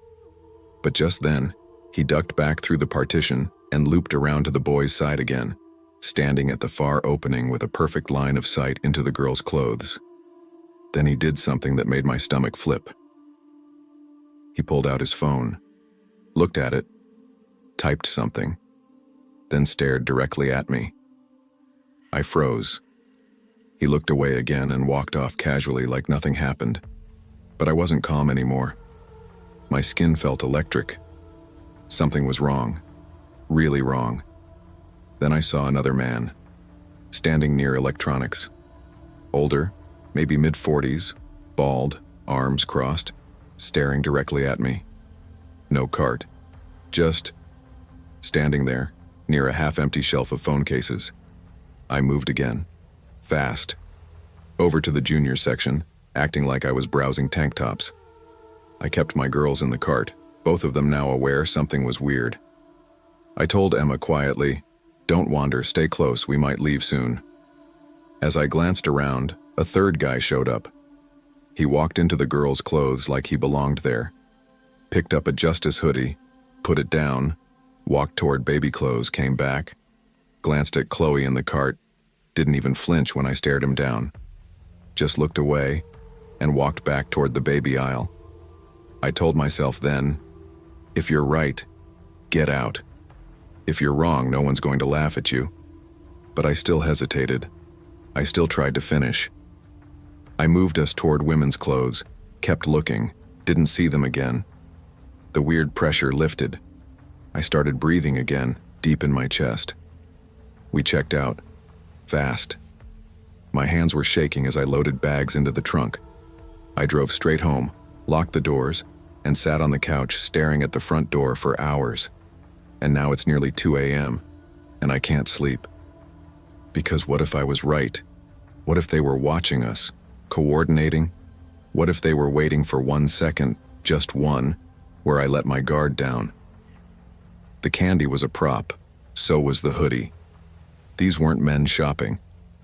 But just then, he ducked back through the partition and looped around to the boys' side again, standing at the far opening with a perfect line of sight into the girls' clothes. Then he did something that made my stomach flip. He pulled out his phone, looked at it, typed something, then stared directly at me. I froze. He looked away again and walked off casually like nothing happened. But I wasn't calm anymore. My skin felt electric. Something was wrong. Really wrong. Then I saw another man, standing near electronics. Older, maybe mid-40s, bald, arms crossed, staring directly at me. No cart. Just standing there, near a half-empty shelf of phone cases. I moved again. Fast. Over to the junior section, acting like I was browsing tank tops. I kept my girls in the cart, both of them now aware something was weird. I told Emma quietly, "Don't wander, stay close, we might leave soon." As I glanced around, a third guy showed up. He walked into the girls' clothes like he belonged there, picked up a Justice hoodie, put it down, walked toward baby clothes, came back, glanced at Chloe in the cart, didn't even flinch when I stared him down, just looked away, and walked back toward the baby aisle. I told myself then, if you're right, get out. If you're wrong, no one's going to laugh at you. But I still hesitated. I still tried to finish. I moved us toward women's clothes, kept looking, didn't see them again. The weird pressure lifted. I started breathing again, deep in my chest. We checked out. Fast. My hands were shaking as I loaded bags into the trunk. I drove straight home, locked the doors, and sat on the couch staring at the front door for hours. And now it's nearly 2 a.m., and I can't sleep. Because what if I was right? What if they were watching us, coordinating? What if they were waiting for 1 second, just one, where I let my guard down? The candy was a prop, so was the hoodie. These weren't men shopping.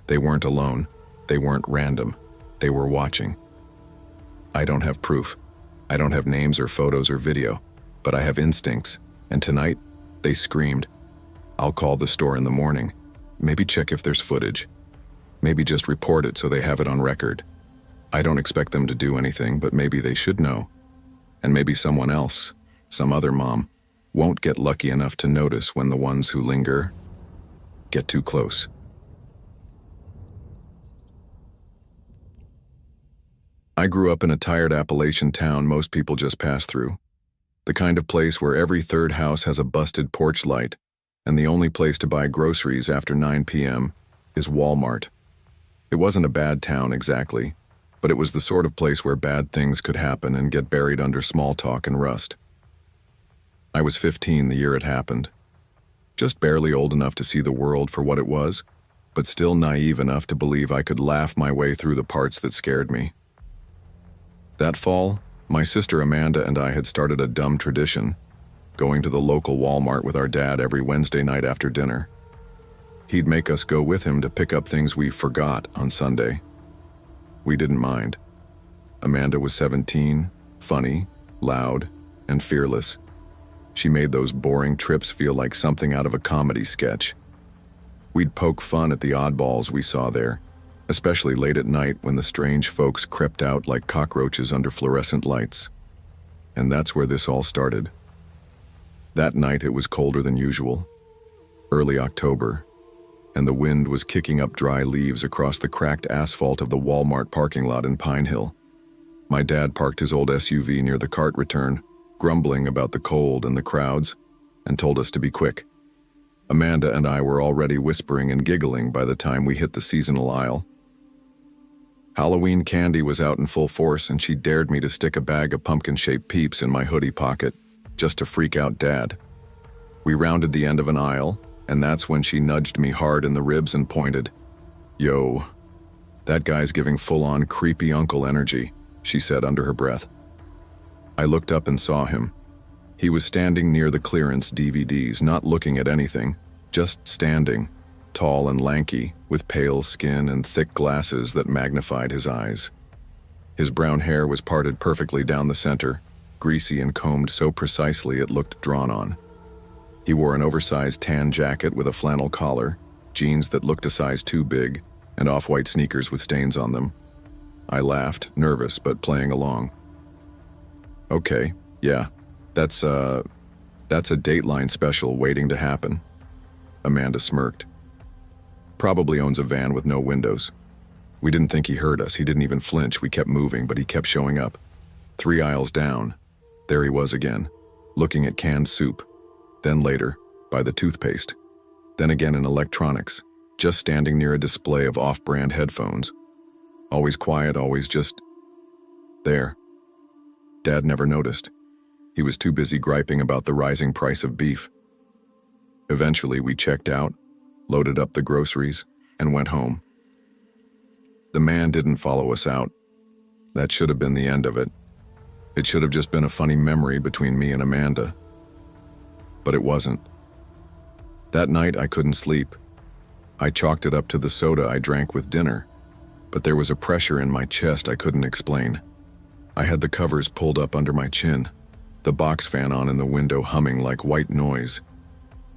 They weren't alone. They weren't random. They were watching. I don't have proof. I don't have names or photos or video, but I have instincts, and tonight, they screamed. I'll call the store in the morning. Maybe check if there's footage. Maybe just report it so they have it on record. I don't expect them to do anything, but maybe they should know. And maybe someone else, some other mom, won't get lucky enough to notice when the ones who linger get too close. I grew up in a tired Appalachian town most people just pass through. The kind of place where every third house has a busted porch light, and the only place to buy groceries after 9 p.m. is Walmart. It wasn't a bad town exactly, but it was the sort of place where bad things could happen and get buried under small talk and rust. I was 15 the year it happened. Just barely old enough to see the world for what it was, but still naive enough to believe I could laugh my way through the parts that scared me. That fall, my sister Amanda and I had started a dumb tradition. going to the local Walmart with our dad every Wednesday night after dinner. He'd make us go with him to pick up things we forgot on Sunday. We didn't mind. Amanda was 17, funny, loud, and fearless. She made those boring trips feel like something out of a comedy sketch. We'd poke fun at the oddballs we saw there, especially late at night when the strange folks crept out like cockroaches under fluorescent lights. And that's where this all started. That night it was colder than usual, early October, and the wind was kicking up dry leaves across the cracked asphalt of the Walmart parking lot in Pine Hill. My dad parked his old SUV near the cart return, grumbling about the cold and the crowds, and told us to be quick. Amanda and I were already whispering and giggling by the time we hit the seasonal aisle. Halloween candy was out in full force, and she dared me to stick a bag of pumpkin-shaped Peeps in my hoodie pocket, just to freak out Dad. We rounded the end of an aisle, and that's when she nudged me hard in the ribs and pointed. "Yo, that guy's giving full-on creepy uncle energy," she said under her breath. I looked up and saw him. He was standing near the clearance DVDs, not looking at anything, just standing, tall and lanky, with pale skin and thick glasses that magnified his eyes. His brown hair was parted perfectly down the center, greasy and combed so precisely it looked drawn on. He wore an oversized tan jacket with a flannel collar, jeans that looked a size too big, and off-white sneakers with stains on them. I laughed, nervous but playing along. "Okay, yeah, that's a Dateline special waiting to happen." Amanda smirked. "Probably owns a van with no windows." We didn't think he heard us. He didn't even flinch. We kept moving, but he kept showing up. 3 aisles down, there he was again, looking at canned soup. Then later, by the toothpaste. Then again in electronics, just standing near a display of off-brand headphones. Always quiet, always just there. Dad never noticed. He was too busy griping about the rising price of beef. Eventually, we checked out, loaded up the groceries, and went home. The man didn't follow us out. That should have been the end of it. It should have just been a funny memory between me and Amanda. But it wasn't. That night, I couldn't sleep. I chalked it up to the soda I drank with dinner, but there was a pressure in my chest I couldn't explain. I had the covers pulled up under my chin, the box fan on in the window humming like white noise.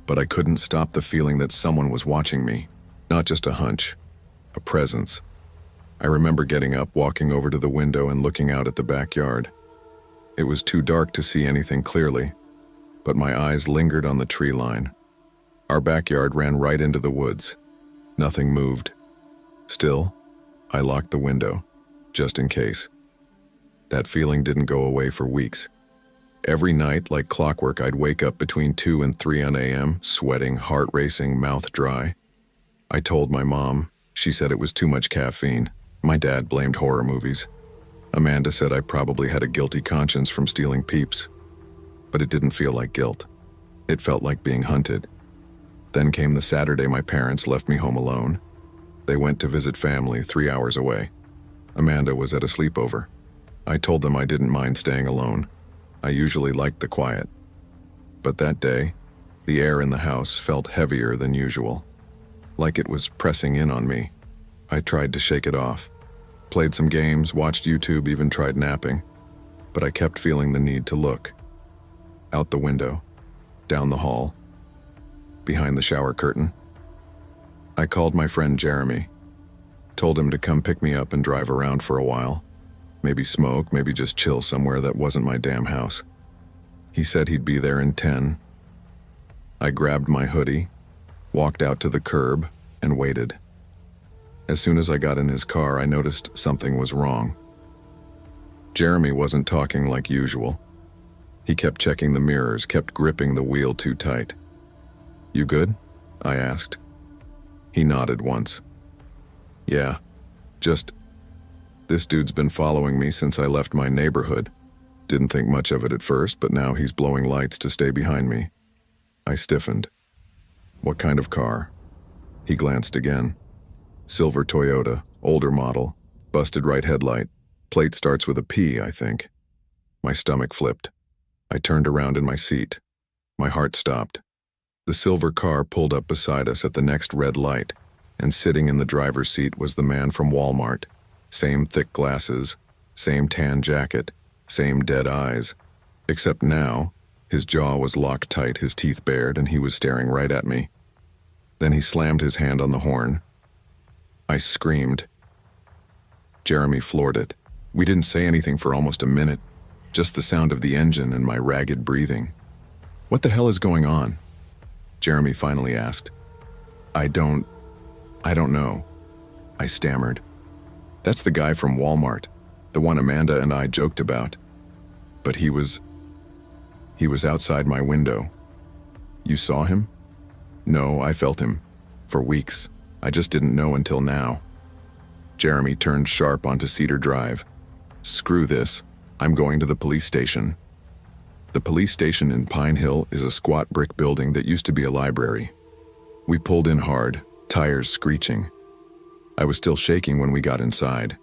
But I couldn't stop the feeling that someone was watching me, not just a hunch, a presence. I remember getting up, walking over to the window and looking out at the backyard. It was too dark to see anything clearly, but my eyes lingered on the tree line. Our backyard ran right into the woods. Nothing moved. Still, I locked the window, just in case. That feeling didn't go away for weeks. Every night, like clockwork, I'd wake up between 2 and 3 a.m., sweating, heart racing, mouth dry. I told my mom. She said it was too much caffeine. My dad blamed horror movies. Amanda said I probably had a guilty conscience from stealing Peeps. But it didn't feel like guilt. It felt like being hunted. Then came the Saturday my parents left me home alone. They went to visit family 3 hours away. Amanda was at a sleepover. I told them I didn't mind staying alone. I usually liked the quiet. But that day, the air in the house felt heavier than usual, like it was pressing in on me. I tried to shake it off. Played some games, watched YouTube, even tried napping. But I kept feeling the need to look. Out the window, down the hall, behind the shower curtain. I called my friend Jeremy, told him to come pick me up and drive around for a while. Maybe smoke, maybe just chill somewhere that wasn't my damn house. He said he'd be there in 10. I grabbed my hoodie, walked out to the curb, and waited. As soon as I got in his car, I noticed something was wrong. Jeremy wasn't talking like usual. He kept checking the mirrors, kept gripping the wheel too tight. "You good?" I asked. He nodded once. "Yeah, just... This dude's been following me since I left my neighborhood. Didn't think much of it at first, but now he's blowing lights to stay behind me." I stiffened. "What kind of car?" He glanced again. "Silver Toyota, older model, busted right headlight. Plate starts with a P, I think." My stomach flipped. I turned around in my seat. My heart stopped. The silver car pulled up beside us at the next red light, and sitting in the driver's seat was the man from Walmart. Same thick glasses, same tan jacket, same dead eyes. Except now, his jaw was locked tight, his teeth bared, and he was staring right at me. Then he slammed his hand on the horn. I screamed. Jeremy floored it. We didn't say anything for almost a minute, just the sound of the engine and my ragged breathing. "What the hell is going on?" Jeremy finally asked. I don't know," I stammered. "That's the guy from Walmart, the one Amanda and I joked about. But he was outside my window." "You saw him?" "No, I felt him. For weeks. I just didn't know until now." Jeremy turned sharp onto Cedar Drive. "Screw this. I'm going to the police station." The police station in Pine Hill is a squat brick building that used to be a library. We pulled in hard, tires screeching. I was still shaking when we got inside.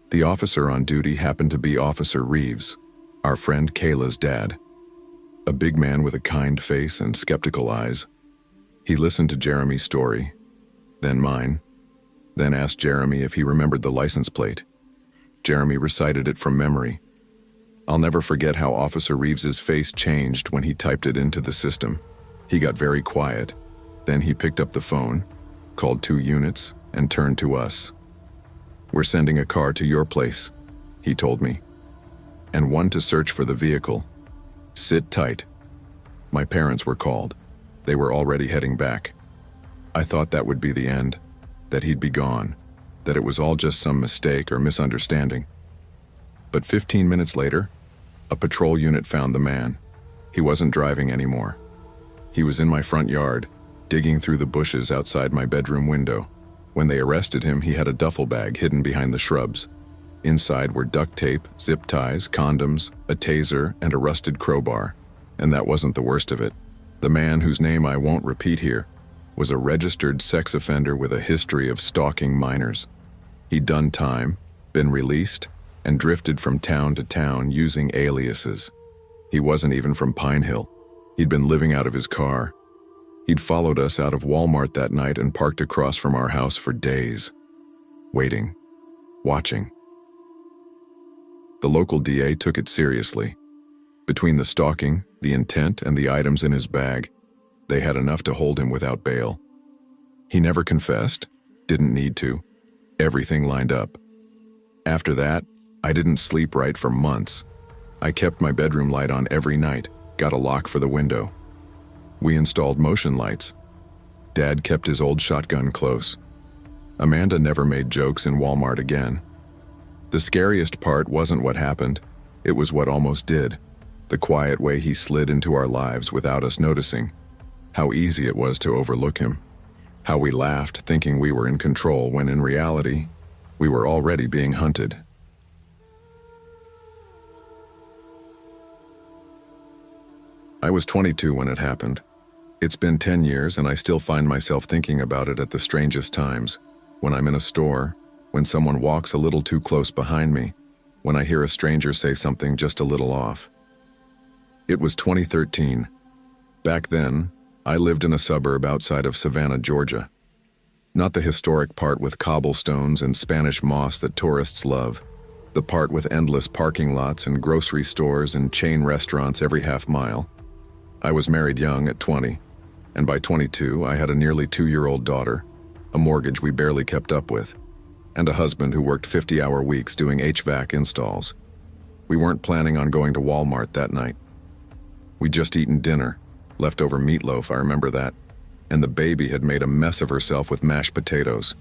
The officer on duty happened to be Officer Reeves, our friend Kayla's dad. A big man with a kind face and skeptical eyes. He listened to Jeremy's story, then mine, then asked Jeremy if he remembered the license plate. Jeremy recited it from memory. I'll never forget how Officer Reeves's face changed when he typed it into the system. He got very quiet. Then he picked up the phone, called 2 units, and turned to us. "We're sending a car to your place," he told me, "and one to search for the vehicle. Sit tight." My parents were called. They were already heading back. I thought that would be the end, that he'd be gone, that it was all just some mistake or misunderstanding. But 15 minutes later, a patrol unit found the man. He wasn't driving anymore. He was in my front yard, digging through the bushes outside my bedroom window. When they arrested him, he had a duffel bag hidden behind the shrubs. Inside were duct tape, zip ties, condoms, a taser, and a rusted crowbar. And that wasn't the worst of it. The man, whose name I won't repeat here, was a registered sex offender with a history of stalking minors. He'd done time, been released, and drifted from town to town using aliases. He wasn't even from Pine Hill. He'd been living out of his car. He'd followed us out of Walmart that night and parked across from our house for days. Waiting. Watching. The local DA took it seriously. Between the stalking, the intent, and the items in his bag, they had enough to hold him without bail. He never confessed, didn't need to. Everything lined up. After that, I didn't sleep right for months. I kept my bedroom light on every night, got a lock for the window. We installed motion lights. Dad kept his old shotgun close. Amanda never made jokes in Walmart again. The scariest part wasn't what happened, it was what almost did. The quiet way he slid into our lives without us noticing. How easy it was to overlook him. How we laughed thinking we were in control when in reality, we were already being hunted. I was 22 when it happened. It's been 10 years and I still find myself thinking about it at the strangest times. When I'm in a store, when someone walks a little too close behind me, when I hear a stranger say something just a little off. It was 2013. Back then, I lived in a suburb outside of Savannah, Georgia. Not the historic part with cobblestones and Spanish moss that tourists love. The part with endless parking lots and grocery stores and chain restaurants every half mile. I was married young at 20, and by 22 I had a nearly 2-year-old daughter, a mortgage we barely kept up with, and a husband who worked 50-hour weeks doing HVAC installs. We weren't planning on going to Walmart that night. We'd just eaten dinner, leftover meatloaf, I remember that, and the baby had made a mess of herself with mashed potatoes.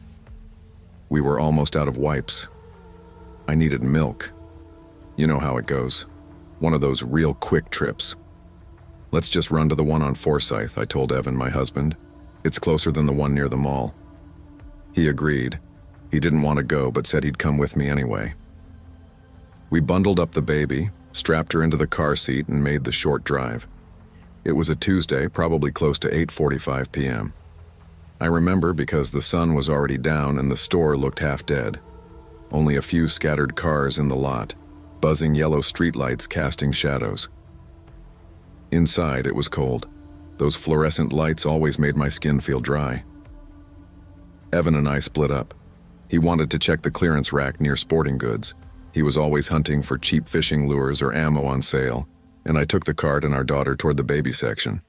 We were almost out of wipes. I needed milk. You know how it goes. One of those real quick trips. "Let's just run to the one on Forsyth," I told Evan, my husband. "It's closer than the one near the mall." He agreed. He didn't want to go, but said he'd come with me anyway. We bundled up the baby, strapped her into the car seat, and made the short drive. It was a Tuesday, probably close to 8:45 p.m. I remember because the sun was already down and the store looked half dead. Only a few scattered cars in the lot, buzzing yellow streetlights casting shadows. Inside, it was cold. Those fluorescent lights always made my skin feel dry. Evan and I split up. He wanted to check the clearance rack near sporting goods. He was always hunting for cheap fishing lures or ammo on sale, and I took the cart and our daughter toward the baby section.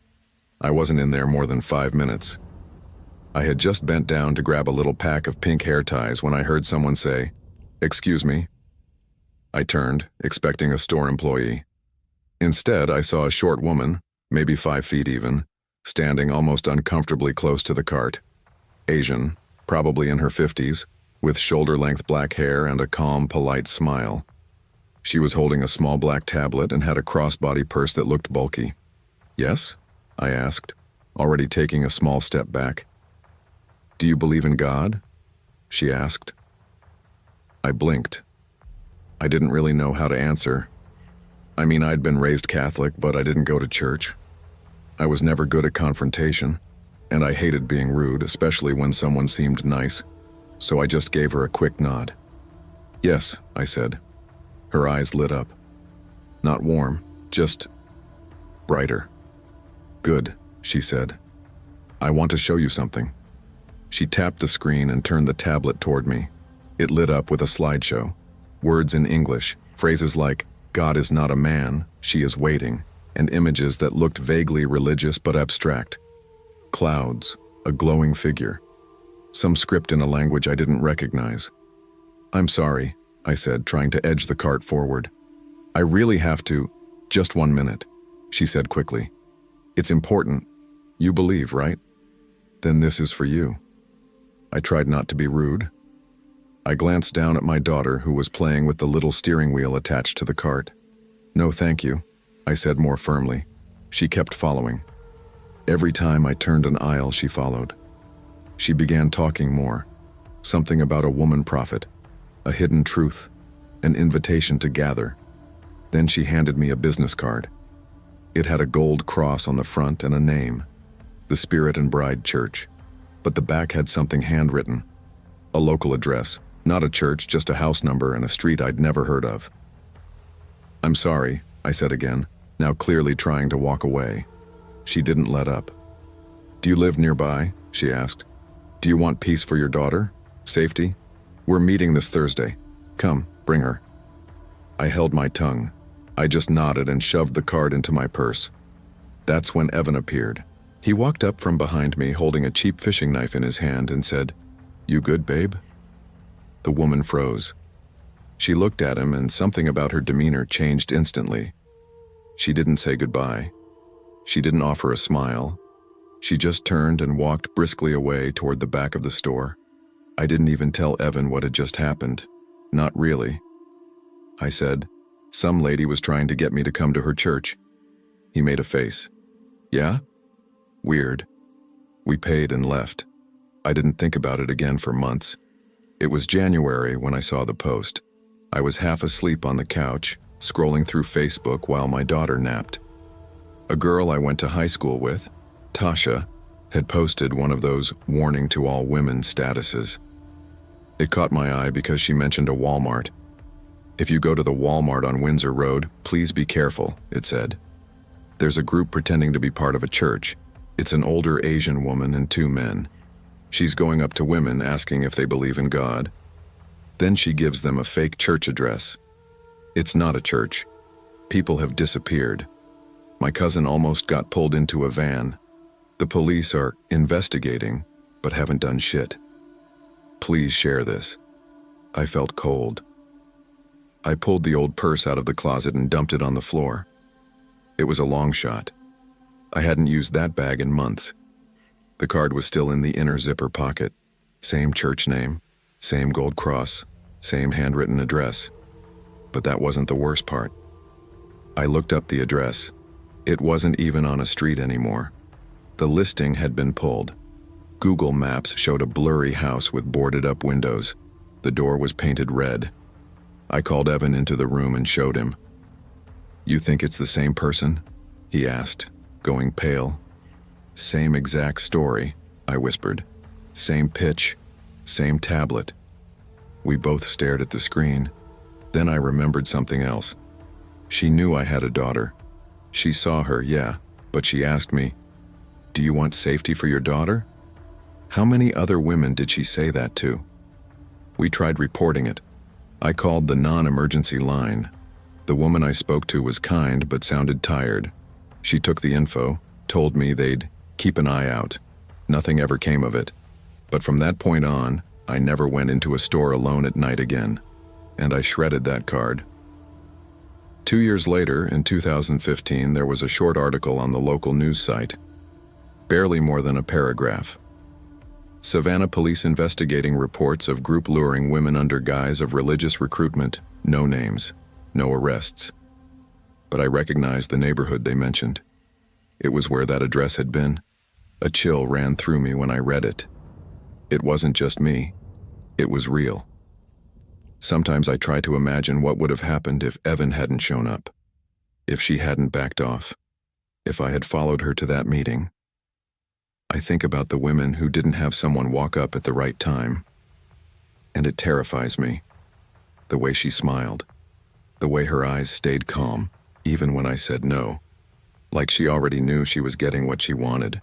I wasn't in there more than 5 minutes. I had just bent down to grab a little pack of pink hair ties when I heard someone say, "Excuse me." I turned, expecting a store employee. Instead, I saw a short woman, maybe 5 feet even, standing almost uncomfortably close to the cart. Asian, probably in her 50s, with shoulder-length black hair and a calm, polite smile. She was holding a small black tablet and had a crossbody purse that looked bulky. "Yes?" I asked, already taking a small step back. "Do you believe in God?" she asked. I blinked. I didn't really know how to answer. I mean, I'd been raised Catholic, but I didn't go to church. I was never good at confrontation, and I hated being rude, especially when someone seemed nice, so I just gave her a quick nod. "Yes," I said. Her eyes lit up. Not warm, just brighter. "Good," she said. "I want to show you something." She tapped the screen and turned the tablet toward me. It lit up with a slideshow. Words in English, phrases like, "God is not a man, she is waiting," and images that looked vaguely religious but abstract. Clouds, a glowing figure. Some script in a language I didn't recognize. "I'm sorry," I said, trying to edge the cart forward. "I really have to." "Just 1 minute," she said quickly. "It's important. You believe, right? Then this is for you." I tried not to be rude. I glanced down at my daughter, who was playing with the little steering wheel attached to the cart. "No, thank you," I said more firmly. She kept following. Every time I turned an aisle, she followed. She began talking more. Something about a woman prophet, a hidden truth, an invitation to gather. Then she handed me a business card. It had a gold cross on the front and a name, the Spirit and Bride Church. But the back had something handwritten. A local address, not a church, just a house number and a street I'd never heard of. "I'm sorry," I said again, now clearly trying to walk away. She didn't let up. "Do you live nearby?" she asked. "Do you want peace for your daughter? Safety? We're meeting this Thursday. Come, bring her." I held my tongue. I just nodded and shoved the card into my purse. That's when Evan appeared. He walked up from behind me holding a cheap fishing knife in his hand and said, "You good, babe?" The woman froze. She looked at him and something about her demeanor changed instantly. She didn't say goodbye. She didn't offer a smile. She just turned and walked briskly away toward the back of the store. I didn't even tell Evan what had just happened. Not really. I said, "Some lady was trying to get me to come to her church." He made a face. "Yeah? Weird." We paid and left. I didn't think about it again for months. It was January when I saw the post. I was half asleep on the couch, scrolling through Facebook while my daughter napped. A girl I went to high school with, Tasha, had posted one of those warning to all women statuses. It caught my eye because she mentioned a Walmart. "If you go to the Walmart on Windsor Road, please be careful," it said. "There's a group pretending to be part of a church. It's an older Asian woman and 2 men. She's going up to women asking if they believe in God. Then she gives them a fake church address. It's not a church. People have disappeared. My cousin almost got pulled into a van. The police are investigating, but haven't done shit. Please share this." I felt cold. I pulled the old purse out of the closet and dumped it on the floor. It was a long shot. I hadn't used that bag in months. The card was still in the inner zipper pocket. Same church name, same gold cross, same handwritten address. But that wasn't the worst part. I looked up the address. It wasn't even on a street anymore. The listing had been pulled. Google Maps showed a blurry house with boarded-up windows. The door was painted red. I called Evan into the room and showed him. "You think it's the same person?" he asked, going pale. "Same exact story," I whispered. "Same pitch, same tablet." We both stared at the screen. Then I remembered something else. She knew I had a daughter. She saw her, yeah, but she asked me, "Do you want safety for your daughter?" How many other women did she say that to? We tried reporting it. I called the non-emergency line. The woman I spoke to was kind but sounded tired. She took the info, told me they'd keep an eye out. Nothing ever came of it. But from that point on, I never went into a store alone at night again. And I shredded that card. 2 years later, in 2015, there was a short article on the local news site. Barely more than a paragraph. Savannah police investigating reports of group luring women under guise of religious recruitment. No names, no arrests. But I recognized the neighborhood they mentioned. It was where that address had been. A chill ran through me when I read it. It wasn't just me. It was real. Sometimes I try to imagine what would have happened if Evan hadn't shown up. If she hadn't backed off. If I had followed her to that meeting. I think about the women who didn't have someone walk up at the right time. And it terrifies me. The way she smiled. The way her eyes stayed calm, even when I said no. Like she already knew she was getting what she wanted.